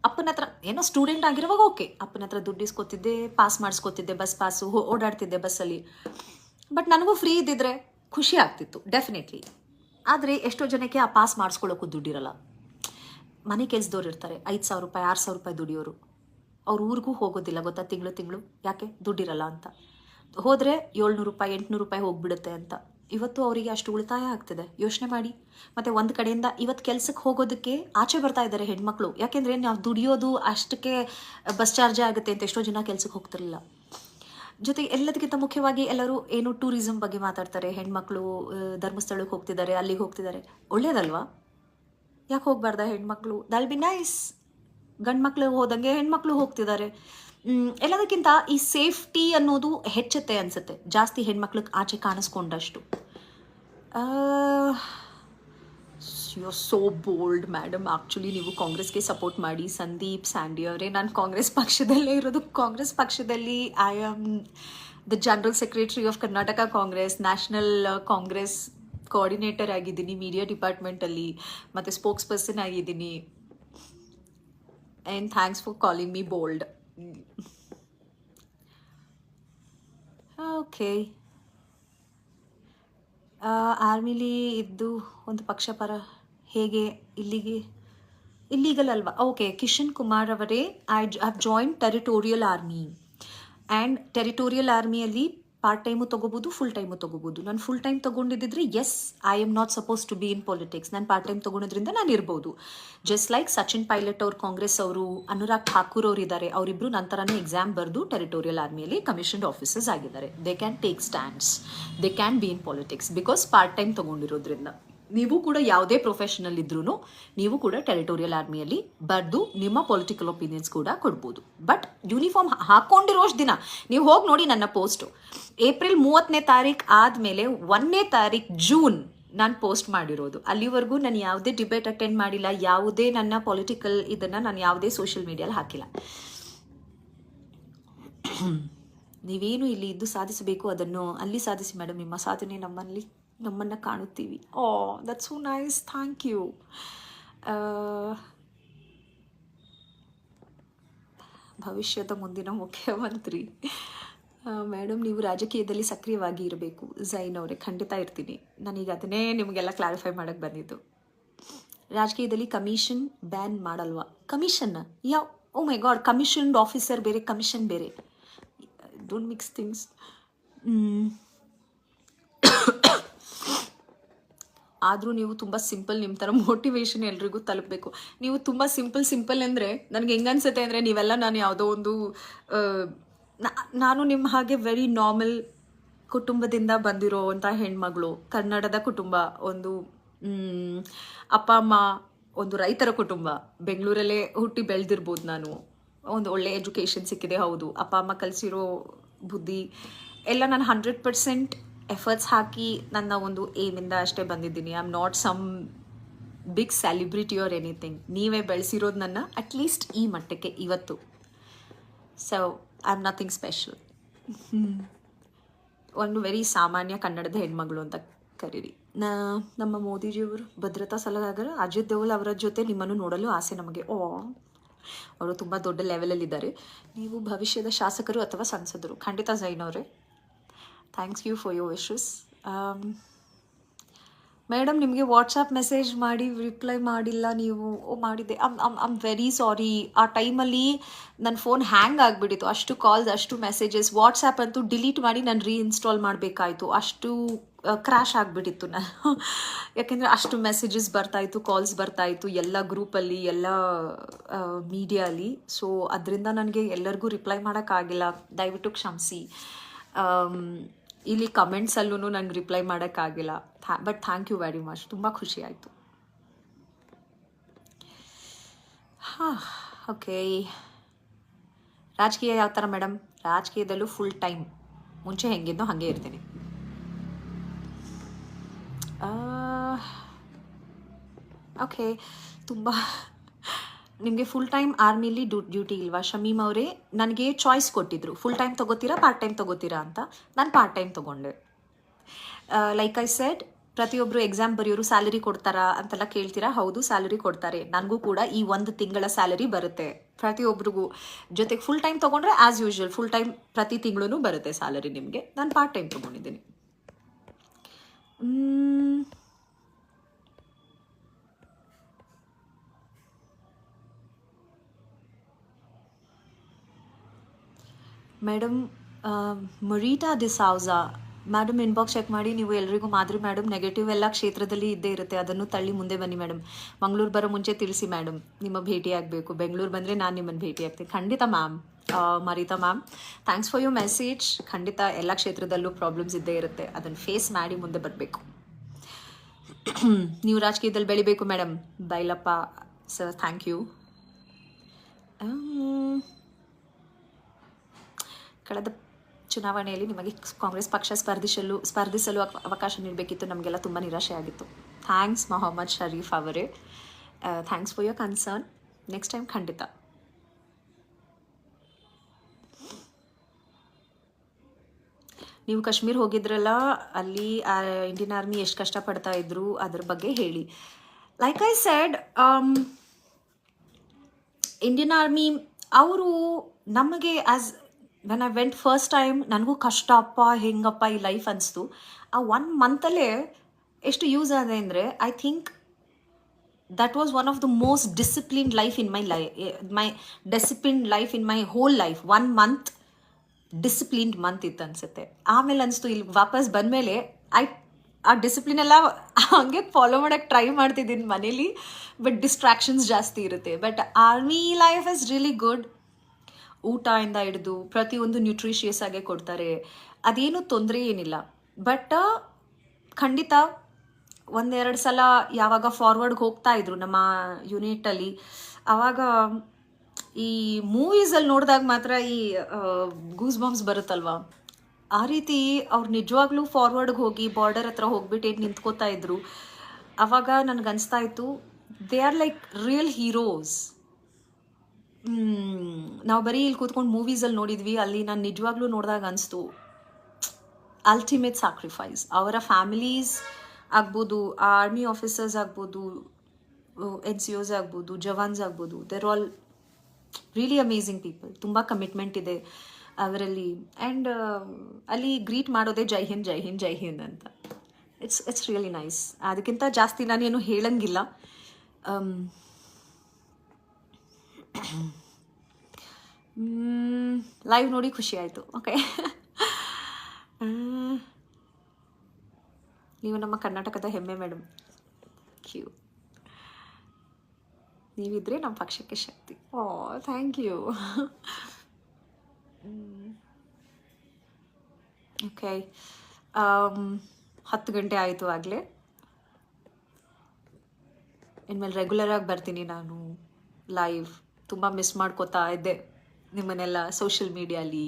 ಅಪ್ಪನ ಹತ್ರ, ಏನೋ ಸ್ಟೂಡೆಂಟ್ ಆಗಿರುವಾಗ ಓಕೆ, ಅಪ್ಪನ ಹತ್ರ ದುಡ್ಡು ಇಸ್ಕೊತಿದ್ದೆ, ಪಾಸ್ ಮಾಡಿಸ್ಕೊತಿದ್ದೆ, ಬಸ್ ಪಾಸು, ಓಡಾಡ್ತಿದ್ದೆ ಬಸ್ಸಲ್ಲಿ. ಬಟ್ ನನಗೂ ಫ್ರೀ ಇದ್ದಿದ್ರೆ ಖುಷಿ ಆಗ್ತಿತ್ತು ಡೆಫಿನೆಟ್ಲಿ. ಆದರೆ ಎಷ್ಟೋ ಜನಕ್ಕೆ ಆ ಪಾಸ್ ಮಾಡಿಸ್ಕೊಳ್ಳೋಕ್ಕೂ ದುಡ್ಡಿರಲ್ಲ. ಮನೆ ಕೆಲಸದವ್ರು ಇರ್ತಾರೆ, 5,000 ರೂಪಾಯಿ 6,000 ರೂಪಾಯಿ ದುಡಿಯೋರು. ಅವ್ರ ಊರಿಗೂ ಹೋಗೋದಿಲ್ಲ ಗೊತ್ತಾ, ತಿಂಗಳು ಯಾಕೆ ದುಡ್ಡಿರಲ್ಲ ಅಂತ. ಹೋದರೆ 700 ರೂಪಾಯಿ 800 ರೂಪಾಯಿ ಹೋಗ್ಬಿಡುತ್ತೆ ಅಂತ. ಇವತ್ತು ಅವರಿಗೆ ಅಷ್ಟು ಉಳಿತಾಯ ಆಗ್ತಿದೆ, ಯೋಚನೆ ಮಾಡಿ. ಮತ್ತು ಒಂದು ಕಡೆಯಿಂದ ಇವತ್ತು ಕೆಲಸಕ್ಕೆ ಹೋಗೋದಕ್ಕೆ ಆಚೆ ಬರ್ತಾ ಇದ್ದಾರೆ ಹೆಣ್ಮಕ್ಳು. ಯಾಕೆಂದರೆ ನಾವು ದುಡಿಯೋದು ಅಷ್ಟಕ್ಕೆ ಬಸ್ ಚಾರ್ಜ್ ಆಗುತ್ತೆ ಅಂತ ಎಷ್ಟೋ ಜನ ಕೆಲಸಕ್ಕೆ ಹೋಗ್ತಿರಲಿಲ್ಲ. ಜೊತೆಗೆ ಎಲ್ಲದಕ್ಕಿಂತ ಮುಖ್ಯವಾಗಿ ಎಲ್ಲರೂ ಏನು ಟೂರಿಸಮ್ ಬಗ್ಗೆ ಮಾತಾಡ್ತಾರೆ. ಹೆಣ್ಮಕ್ಳು ಧರ್ಮಸ್ಥಳಕ್ಕೆ ಹೋಗ್ತಿದ್ದಾರೆ, ಅಲ್ಲಿಗೆ ಹೋಗ್ತಿದ್ದಾರೆ. ಒಳ್ಳೇದಲ್ವಾ? ಯಾಕೆ ಹೋಗ್ಬಾರ್ದ ಹೆಣ್ಮಕ್ಳು? ದಲ್ ಬಿ ನೈಸ್. ಗಂಡು ಮಕ್ಳು ಹೋದಂಗೆ ಹೆಣ್ಮಕ್ಳು ಹೋಗ್ತಿದ್ದಾರೆ. ಎಲ್ಲದಕ್ಕಿಂತ ಈ ಸೇಫ್ಟಿ ಅನ್ನೋದು ಹೆಚ್ಚುತ್ತೆ ಅನಿಸುತ್ತೆ, ಜಾಸ್ತಿ ಹೆಣ್ಮಕ್ಳಿಗೆ ಆಚೆ ಕಾಣಿಸ್ಕೊಂಡಷ್ಟು. You are so bold madam. Actually ನೀವು ಕಾಂಗ್ರೆಸ್ಗೆ ಸಪೋರ್ಟ್ ಮಾಡಿ. ಸಂದೀಪ್ ಸ್ಯಾಂಡಿ ಅವರೇ, ನಾನು ಕಾಂಗ್ರೆಸ್ ಪಕ್ಷದಲ್ಲೇ ಇರೋದು. ಕಾಂಗ್ರೆಸ್ ಪಕ್ಷದಲ್ಲಿ I am the general secretary of Karnataka Congress, national Congress coordinator ಆಗಿದ್ದೀನಿ ಮೀಡಿಯಾ ಡಿಪಾರ್ಟ್ಮೆಂಟಲ್ಲಿ, ಮತ್ತು ಸ್ಪೋಕ್ಸ್ ಪರ್ಸನ್ ಆಗಿದ್ದೀನಿ. And thanks for calling me bold. Okay, ಆರ್ಮಿಲಿ ಇದ್ದು ಒಂದು ಪಕ್ಷಪರ ಹೇಗೆ ಇಲ್ಲಿಗಲ್ ಅಲ್ವಾ? ಓಕೆ, ಕಿಶನ್ ಕುಮಾರ್ ಅವರೇ, I have join territorial army and territorial ಆರ್ಮಿಯಲ್ಲಿ ಪಾರ್ಟ್ ಟೈಮು ತೊಗೋಬೋದು, ಫುಲ್ ಟೈಮು ತೊಗೋಬೋದು. ನಾನು ಫುಲ್ ಟೈಮ್ ತೊಗೊಂಡಿದ್ದರೆ yes, I am not suppose to be in politics. ನಾನು ಪಾರ್ಟ್ ಟೈಮ್ ತೊಗೊಳೋದ್ರಿಂದ ನಾನು ಇರ್ಬೋದು. ಜಸ್ಟ್ ಲೈಕ್ ಸಚಿನ್ ಪೈಲಟ್ ಅವ್ರು ಕಾಂಗ್ರೆಸ್ ಅವರು, ಅನುರಾಗ್ ಠಾಕೂರ್ ಅವರು ಇದ್ದಾರೆ, ಅವರಿಬ್ಬರು ನಂತರನೇ ಎಕ್ಸಾಮ್ ಬರೆದು ಟೆರಿಟೋರಿಯಲ್ ಆರ್ಮಿಯಲ್ಲಿ ಕಮಿಷನ್ಡ್ ಆಫೀಸರ್ಸ್ ಆಗಿದ್ದಾರೆ. They can take stands, they can be in politics because part time ತೊಗೊಂಡಿರೋದ್ರಿಂದ. ನೀವು ಕೂಡ ಯಾವುದೇ ಪ್ರೊಫೆಷನಲ್ ಇದ್ರೂ ನೀವು ಕೂಡ ಟೆರಿಟೋರಿಯಲ್ ಆರ್ಮಿಯಲ್ಲಿ ಬರೆದು ನಿಮ್ಮ ಪೊಲಿಟಿಕಲ್ ಒಪಿನಿಯನ್ಸ್ ಕೂಡ ಕೊಡ್ಬೋದು. ಬಟ್ ಯೂನಿಫಾರ್ಮ್ ಹಾಕ್ಕೊಂಡಿರೋಷ್ಟು ದಿನ ನೀವು ಹೋಗಿ ನೋಡಿ ನನ್ನ ಪೋಸ್ಟು. ಏಪ್ರಿಲ್ 30ನೇ ತಾರೀಕು ಆದಮೇಲೆ 1ನೇ ತಾರೀಕು ಜೂನ್ ನಾನು ಪೋಸ್ಟ್ ಮಾಡಿರೋದು. ಅಲ್ಲಿವರೆಗೂ ನಾನು ಯಾವುದೇ ಡಿಬೇಟ್ ಅಟೆಂಡ್ ಮಾಡಿಲ್ಲ, ಯಾವುದೇ ನನ್ನ ಪೊಲಿಟಿಕಲ್ ಇದನ್ನು ನಾನು ಯಾವುದೇ ಸೋಷಿಯಲ್ ಮೀಡಿಯಲ್ಲಿ ಹಾಕಿಲ್ಲ. ನೀವೇನು ಇಲ್ಲಿ ಇದ್ದು ಸಾಧಿಸಬೇಕು ಅದನ್ನು ಅಲ್ಲಿ ಸಾಧಿಸಿ ಮೇಡಮ್. ನಿಮ್ಮ ಸಾಧನೆ ನಮ್ಮನ್ನು ಕಾಣುತ್ತೀವಿ. Oh, that's so nice, thank you. ಭವಿಷ್ಯದ ಮುಂದಿನ ಮುಖ್ಯಮಂತ್ರಿ ಮೇಡಮ್, ನೀವು ರಾಜಕೀಯದಲ್ಲಿ ಸಕ್ರಿಯವಾಗಿ ಇರಬೇಕು. ಝೈನ್ ಅವರೇ, ಖಂಡಿತ ಇರ್ತೀನಿ. ನಾನೀಗ ಅದನ್ನೇ ನಿಮಗೆಲ್ಲ ಕ್ಲಾರಿಫೈ ಮಾಡೋಕ್ಕೆ ಬಂದಿದ್ದು. ರಾಜಕೀಯದಲ್ಲಿ ಕಮಿಷನ್ ಬ್ಯಾನ್ ಮಾಡಲ್ವಾ? ಕಮಿಷನ್ ಯಾವ? ಓ ಮೈ ಗಾಡ್, ಕಮಿಷನ್ಡ್ ಆಫೀಸರ್ ಬೇರೆ, ಕಮಿಷನ್ ಬೇರೆ. Don't mix things. ಆದರೂ ನೀವು ತುಂಬ ಸಿಂಪಲ್, ನಿಮ್ಮ ಥರ ಮೋಟಿವೇಶನ್ ಎಲ್ರಿಗೂ ತಲುಪಬೇಕು. ನೀವು ತುಂಬ ಸಿಂಪಲ್ ಅಂದರೆ ನನಗೆ ಹೆಂಗೆ ಅನ್ಸುತ್ತೆ ಅಂದರೆ, ನೀವೆಲ್ಲ ನಾನು ಯಾವುದೋ ಒಂದು ನಾನು ನಿಮ್ಮ ಹಾಗೆ ವೆರಿ ನಾರ್ಮಲ್ ಕುಟುಂಬದಿಂದ ಬಂದಿರೋವಂಥ ಹೆಣ್ಮಗಳು, ಕನ್ನಡದ ಕುಟುಂಬ, ಒಂದು ಅಪ್ಪ ಅಮ್ಮ ಒಂದು ರೈತರ ಕುಟುಂಬ, ಬೆಂಗಳೂರಲ್ಲೇ ಹುಟ್ಟಿ ಬೆಳೆದಿರ್ಬೋದು. ನಾನು ಒಂದು ಒಳ್ಳೆ ಎಜುಕೇಷನ್ ಸಿಕ್ಕಿದೆ, ಹೌದು. ಅಪ್ಪ ಅಮ್ಮ ಕಲಿಸಿರೋ ಬುದ್ಧಿ ಎಲ್ಲ ನಾನು 100% ಎಫರ್ಟ್ಸ್ ಹಾಕಿ ನನ್ನ ಒಂದು ಏಮಿಂದ ಅಷ್ಟೇ ಬಂದಿದ್ದೀನಿ. I am not some big celebrity or anything. ನೀವೇ ಬೆಳೆಸಿರೋದು ನನ್ನ ಅಟ್ಲೀಸ್ಟ್ ಈ ಮಟ್ಟಕ್ಕೆ ಇವತ್ತು. So I am nothing special. ಒಂದು ವೆರಿ ಸಾಮಾನ್ಯ ಕನ್ನಡದ ಹೆಣ್ಮಗಳು ಅಂತ ಕರೀರಿ. ನಮ್ಮ ಮೋದಿಜಿಯವರು ಭದ್ರತಾ ಸಲಹೆಗಾರ ಅಜಿತ್ ದೋವಲ್ ಅವರ ಜೊತೆ ನಿಮ್ಮನ್ನು ನೋಡಲು ಆಸೆ ನಮಗೆ. ಓ, ಅವರು ತುಂಬ ದೊಡ್ಡ ಲೆವೆಲಲ್ಲಿದ್ದಾರೆ. ನೀವು ಭವಿಷ್ಯದ ಶಾಸಕರು ಅಥವಾ ಸಂಸದರು? ಖಂಡಿತ ಝೈನ್ ಅವರೇ, thanks you for your wishes. Madam, ನಿಮಗೆ ವಾಟ್ಸಪ್ ಮೆಸೇಜ್ ಮಾಡಿ ರಿಪ್ಲೈ ಮಾಡಿಲ್ಲ ನೀವು. ಓ, ಮಾಡಿದ್ದೆ. I'm very sorry. ಆ ಟೈಮಲ್ಲಿ ನನ್ನ ಫೋನ್ ಹ್ಯಾಂಗ್ ಆಗಿಬಿಟ್ಟಿತ್ತು. ಅಷ್ಟು ಕಾಲ್ಸ್, ಅಷ್ಟು ಮೆಸೇಜಸ್. ವಾಟ್ಸಪ್ ಅಂತೂ ಡಿಲೀಟ್ ಮಾಡಿ ನಾನು ರೀಇನ್ಸ್ಟಾಲ್ ಮಾಡಬೇಕಾಯಿತು. ಅಷ್ಟು ಕ್ರ್ಯಾಶ್ ಆಗಿಬಿಟ್ಟಿತ್ತು ನಾನು. ಯಾಕೆಂದರೆ ಅಷ್ಟು ಮೆಸೇಜಸ್ ಬರ್ತಾಯಿತ್ತು, ಕಾಲ್ಸ್ ಬರ್ತಾಯಿತ್ತು, ಎಲ್ಲ ಗ್ರೂಪಲ್ಲಿ, ಎಲ್ಲ ಮೀಡಿಯಲ್ಲಿ. ಸೊ ಅದರಿಂದ ನನಗೆ ಎಲ್ಲರಿಗೂ ರಿಪ್ಲೈ ಮಾಡೋಕ್ಕಾಗಿಲ್ಲ. ದಯವಿಟ್ಟು ಕ್ಷಮಿಸಿ. ಇಲ್ಲಿ ಕಮೆಂಟ್ಸಲ್ಲೂ ನಂಗೆ ರಿಪ್ಲೈ ಮಾಡೋಕ್ಕಾಗಿಲ್ಲ. But thank you very much, ತುಂಬ ಖುಷಿ ಆಯಿತು. ಓಕೆ, ರಾಜಕೀಯ ಯಾವ ಥರ ಮೇಡಮ್? ರಾಜಕೀಯದಲ್ಲೂ ಫುಲ್ ಟೈಮ್, ಮುಂಚೆ ಹೆಂಗಿದ್ದೋ ಹಾಗೆ ಇರ್ತೀನಿ. ಓಕೆ, ತುಂಬ ನಿಮಗೆ ಫುಲ್ ಟೈಮ್ ಆರ್ಮಿಲಿ ಡ್ಯೂಟಿ ಇಲ್ವಾ? ಶಮೀಮ್ ಅವರೇ, ನನಗೆ ಚಾಯ್ಸ್ ಕೊಟ್ಟಿದ್ರು, ಫುಲ್ ಟೈಮ್ ತೊಗೋತೀರಾ, ಪಾರ್ಟ್ ಟೈಮ್ ತೊಗೋತೀರಾ ಅಂತ. ನಾನು ಪಾರ್ಟ್ ಟೈಮ್ ತೊಗೊಂಡೆ. ಲೈಕ್ ಐ ಸೆಡ್, ಪ್ರತಿಯೊಬ್ಬರು ಎಕ್ಸಾಮ್ ಬರೆಯೋರು ಸ್ಯಾಲರಿ ಕೊಡ್ತಾರಾ ಅಂತೆಲ್ಲ ಕೇಳ್ತೀರಾ. ಹೌದು, ಸ್ಯಾಲರಿ ಕೊಡ್ತಾರೆ. ನನಗೂ ಕೂಡ ಈ 1 ತಿಂಗಳ ಸ್ಯಾಲರಿ ಬರುತ್ತೆ ಪ್ರತಿಯೊಬ್ಬರಿಗೂ. ಜೊತೆಗೆ ಫುಲ್ ಟೈಮ್ ತೊಗೊಂಡ್ರೆ ಆ್ಯಸ್ ಯೂಶ್ವಲ್ ಫುಲ್ ಟೈಮ್ ಪ್ರತಿ ತಿಂಗಳೂ ಬರುತ್ತೆ ಸ್ಯಾಲರಿ ನಿಮಗೆ. ನಾನು ಪಾರ್ಟ್ ಟೈಮ್ ತೊಗೊಂಡಿದ್ದೀನಿ. ಮೇಡಮ್, ಮರೀಟಾ ಡಿಸೌಜಾ ಮೇಡಮ್, ಇನ್ಬಾಕ್ಸ್ ಚೆಕ್ ಮಾಡಿ. ನೀವು ಎಲ್ರಿಗೂ ಮಾಧುರಿ ಮೇಡಮ್, ನೆಗೆಟಿವ್ ಎಲ್ಲ ಕ್ಷೇತ್ರದಲ್ಲಿ ಇದ್ದೇ ಇರುತ್ತೆ, ಅದನ್ನು ತಳ್ಳಿ ಮುಂದೆ ಬನ್ನಿ ಮೇಡಮ್. ಮಂಗಳೂರು ಬರೋ ಮುಂಚೆ ತಿಳಿಸಿ ಮೇಡಮ್, ನಿಮ್ಮ ಭೇಟಿ ಆಗಬೇಕು. ಬೆಂಗಳೂರು ಬಂದರೆ ನಾನು ನಿಮ್ಮನ್ನು ಭೇಟಿ ಆಗ್ತೀನಿ. ಖಂಡಿತ ಮ್ಯಾಮ್. ಮರೀತಾ ma'am, thanks for your message. ಖಂಡಿತ ಎಲ್ಲ ಕ್ಷೇತ್ರದಲ್ಲೂ ಪ್ರಾಬ್ಲಮ್ಸ್ ಇದ್ದೇ ಇರುತ್ತೆ, ಅದನ್ನು ಫೇಸ್ ಮಾಡಿ ಮುಂದೆ ಬರಬೇಕು. ನೀವು ರಾಜಕೀಯದಲ್ಲಿ ಬೆಳಿಬೇಕು madam. Bailappa sir, thank you. ಕಳೆದ ಚುನಾವಣೆಯಲ್ಲಿ ನಿಮಗೆ ಕಾಂಗ್ರೆಸ್ ಪಕ್ಷ ಸ್ಪರ್ಧಿಸಲು ಅವಕಾಶ ನೀಡಬೇಕಿತ್ತು. ನಮಗೆಲ್ಲ ತುಂಬ ನಿರಾಶೆ ಆಗಿತ್ತು. ಥ್ಯಾಂಕ್ಸ್ ಮೊಹಮ್ಮದ್ ಶರೀಫ್ ಅವರೇ, thanks for your concern. Next time ಖಂಡಿತ. ನೀವು ಕಾಶ್ಮೀರ್ ಹೋಗಿದ್ರಲ್ಲ, ಅಲ್ಲಿ ಇಂಡಿಯನ್ ಆರ್ಮಿ ಎಷ್ಟು ಕಷ್ಟಪಡ್ತಾ ಇದ್ರು ಅದ್ರ ಬಗ್ಗೆ ಹೇಳಿ. Like I shed, Indian army ಅವರು ನಮಗೆ as when I went first time ನನಗೂ ಕಷ್ಟಪ್ಪ ಹೆಂಗಪ್ಪ ಈ ಲೈಫ್ ಅನಿಸ್ತು. ಆ 1 ಮಂತಲ್ಲೇ ಎಷ್ಟು ಯೂಸ್ ಆದೆ ಅಂದರೆ I think that was one of the most disciplined life in my disciplined life in my whole life. 1 month disciplined month ಇತ್ತು ಅನಿಸುತ್ತೆ. ಆಮೇಲೆ ಅನಿಸ್ತು ಇಲ್ಲಿ ವಾಪಸ್ ಬಂದಮೇಲೆ ಆ ಡಿಸಿಪ್ಲಿನ್ ಎಲ್ಲ ಹಂಗೆ ಫಾಲೋ ಮಾಡೋಕ್ಕೆ ಟ್ರೈ ಮಾಡ್ತಿದ್ದೀನಿ ಮನೇಲಿ, ಬಟ್ ಡಿಸ್ಟ್ರಾಕ್ಷನ್ಸ್ ಜಾಸ್ತಿ ಇರುತ್ತೆ. But army life is really good. ಊಟದಿಂದ ಹಿಡಿದು ಪ್ರತಿಯೊಂದು ನ್ಯೂಟ್ರಿಷಿಯಸ್ ಆಗೇ ಕೊಡ್ತಾರೆ, ಅದೇನು ತೊಂದರೆ ಏನಿಲ್ಲ. ಬಟ್ ಖಂಡಿತ 1-2 ಸಲ ಯಾವಾಗ ಫಾರ್ವರ್ಡ್ಗೆ ಹೋಗ್ತಾ ಇದ್ರು ನಮ್ಮ ಯೂನಿಟಲ್ಲಿ, ಆವಾಗ ಈ ಮೂವೀಸಲ್ಲಿ ನೋಡಿದಾಗ ಮಾತ್ರ ಈ ಗೂಸ್ ಬಾಂಬ್ಸ್ ಬರುತ್ತಲ್ವ, ಆ ರೀತಿ ಅವ್ರು ನಿಜವಾಗ್ಲೂ ಫಾರ್ವರ್ಡ್ಗೆ ಹೋಗಿ ಬಾರ್ಡರ್ ಹತ್ರ ಹೋಗ್ಬಿಟ್ಟು ಏನು ನಿಂತ್ಕೋತಾ ಇದ್ರು. ಆವಾಗ ನನಗನ್ನಿಸ್ತಾ ಇತ್ತು they are like real heroes. ನಾವು ಬರೀ ಇಲ್ಲಿ ಕೂತ್ಕೊಂಡು ಮೂವೀಸಲ್ಲಿ ನೋಡಿದ್ವಿ, ಅಲ್ಲಿ ನಾನು ನಿಜವಾಗ್ಲೂ ನೋಡಿದಾಗ ಅನಿಸ್ತು ಅಲ್ಟಿಮೇಟ್ ಸ್ಯಾಕ್ರಿಫೈಸ್. ಅವರ ಫ್ಯಾಮಿಲೀಸ್ ಆಗ್ಬೋದು, ಆರ್ಮಿ ಆಫೀಸರ್ಸ್ ಆಗ್ಬೋದು, NCOs ಆಗ್ಬೋದು, ಜವಾನ್ಸ್ ಆಗ್ಬೋದು, they're all really amazing people. ತುಂಬ ಕಮಿಟ್ಮೆಂಟ್ ಇದೆ ಅವರಲ್ಲಿ. ಆ್ಯಂಡ್ ಅಲ್ಲಿ ಗ್ರೀಟ್ ಮಾಡೋದೇ ಜೈ ಹಿಂದ್ ಜೈ ಹಿಂದ್ ಜೈ ಹಿಂದ್ ಅಂತ. It's really nice. ಅದಕ್ಕಿಂತ ಜಾಸ್ತಿ ನಾನೇನು ಹೇಳಂಗಿಲ್ಲ. ಲೈವ್ ನೋಡಿ ಖುಷಿ ಆಯಿತು. ಓಕೆ, ನೀವು ನಮ್ಮ ಕರ್ನಾಟಕದ ಹೆಮ್ಮೆ ಮೇಡಮ್. ಕ್ಯೂ, ನೀವಿದ್ರೆ ನಮ್ಮ ಪಕ್ಷಕ್ಕೆ ಶಕ್ತಿ. ಓ ಥ್ಯಾಂಕ್ ಯು. ಓಕೆ, 10 ಗಂಟೆ ಆಯಿತು ಆಗಲೇ. ಇನ್ಮೇಲೆ ರೆಗ್ಯುಲರಾಗಿ ಬರ್ತೀನಿ ನಾನು ಲೈವ್. ತುಂಬ ಮಿಸ್ ಮಾಡ್ಕೋತಾ ಇದ್ದೆ ನಿಮ್ಮನ್ನೆಲ್ಲ ಸೋಷಿಯಲ್ ಮೀಡಿಯಾಲಿ.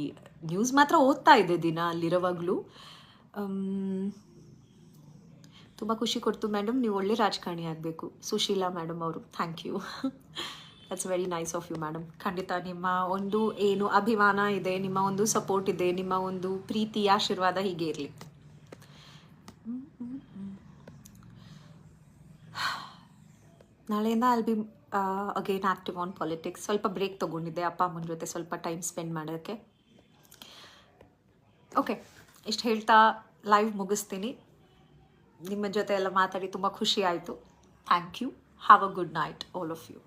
ನ್ಯೂಸ್ ಮಾತ್ರ ಓದ್ತಾ ಇದ್ದೆ ದಿನ ಅಲ್ಲಿರೋವಾಗಲೂ. ತುಂಬ ಖುಷಿ ಕೊಡ್ತು ಮೇಡಮ್, ನೀವು ಒಳ್ಳೆ ರಾಜಕಾರಣಿ ಆಗಬೇಕು. ಸುಶೀಲಾ ಮೇಡಮ್ ಅವರು, thank you. That's very nice of you madam. ಖಂಡಿತ ನಿಮ್ಮ ಒಂದು ಏನು ಅಭಿಮಾನ ಇದೆ, ನಿಮ್ಮ ಒಂದು ಸಪೋರ್ಟ್ ಇದೆ, ನಿಮ್ಮ ಒಂದು ಪ್ರೀತಿ ಆಶೀರ್ವಾದ ಹೀಗೆ ಇರಲಿ. ನಾಳೆಯಿಂದ I'll be again active on politics. ಸ್ವಲ್ಪ ಬ್ರೇಕ್ ತೊಗೊಂಡಿದ್ದೆ ಅಪ್ಪ ಅಮ್ಮನ ಜೊತೆ ಸ್ವಲ್ಪ ಟೈಮ್ ಸ್ಪೆಂಡ್ ಮಾಡೋಕ್ಕೆ. ಓಕೆ, ಇಷ್ಟು ಹೇಳ್ತಾ ಲೈವ್ ಮುಗಿಸ್ತೀನಿ. ನಿಮ್ಮ ಜೊತೆ ಎಲ್ಲ ಮಾತಾಡಿ ತುಂಬ ಖುಷಿ ಆಯಿತು. Thank you. Have a good night all of you.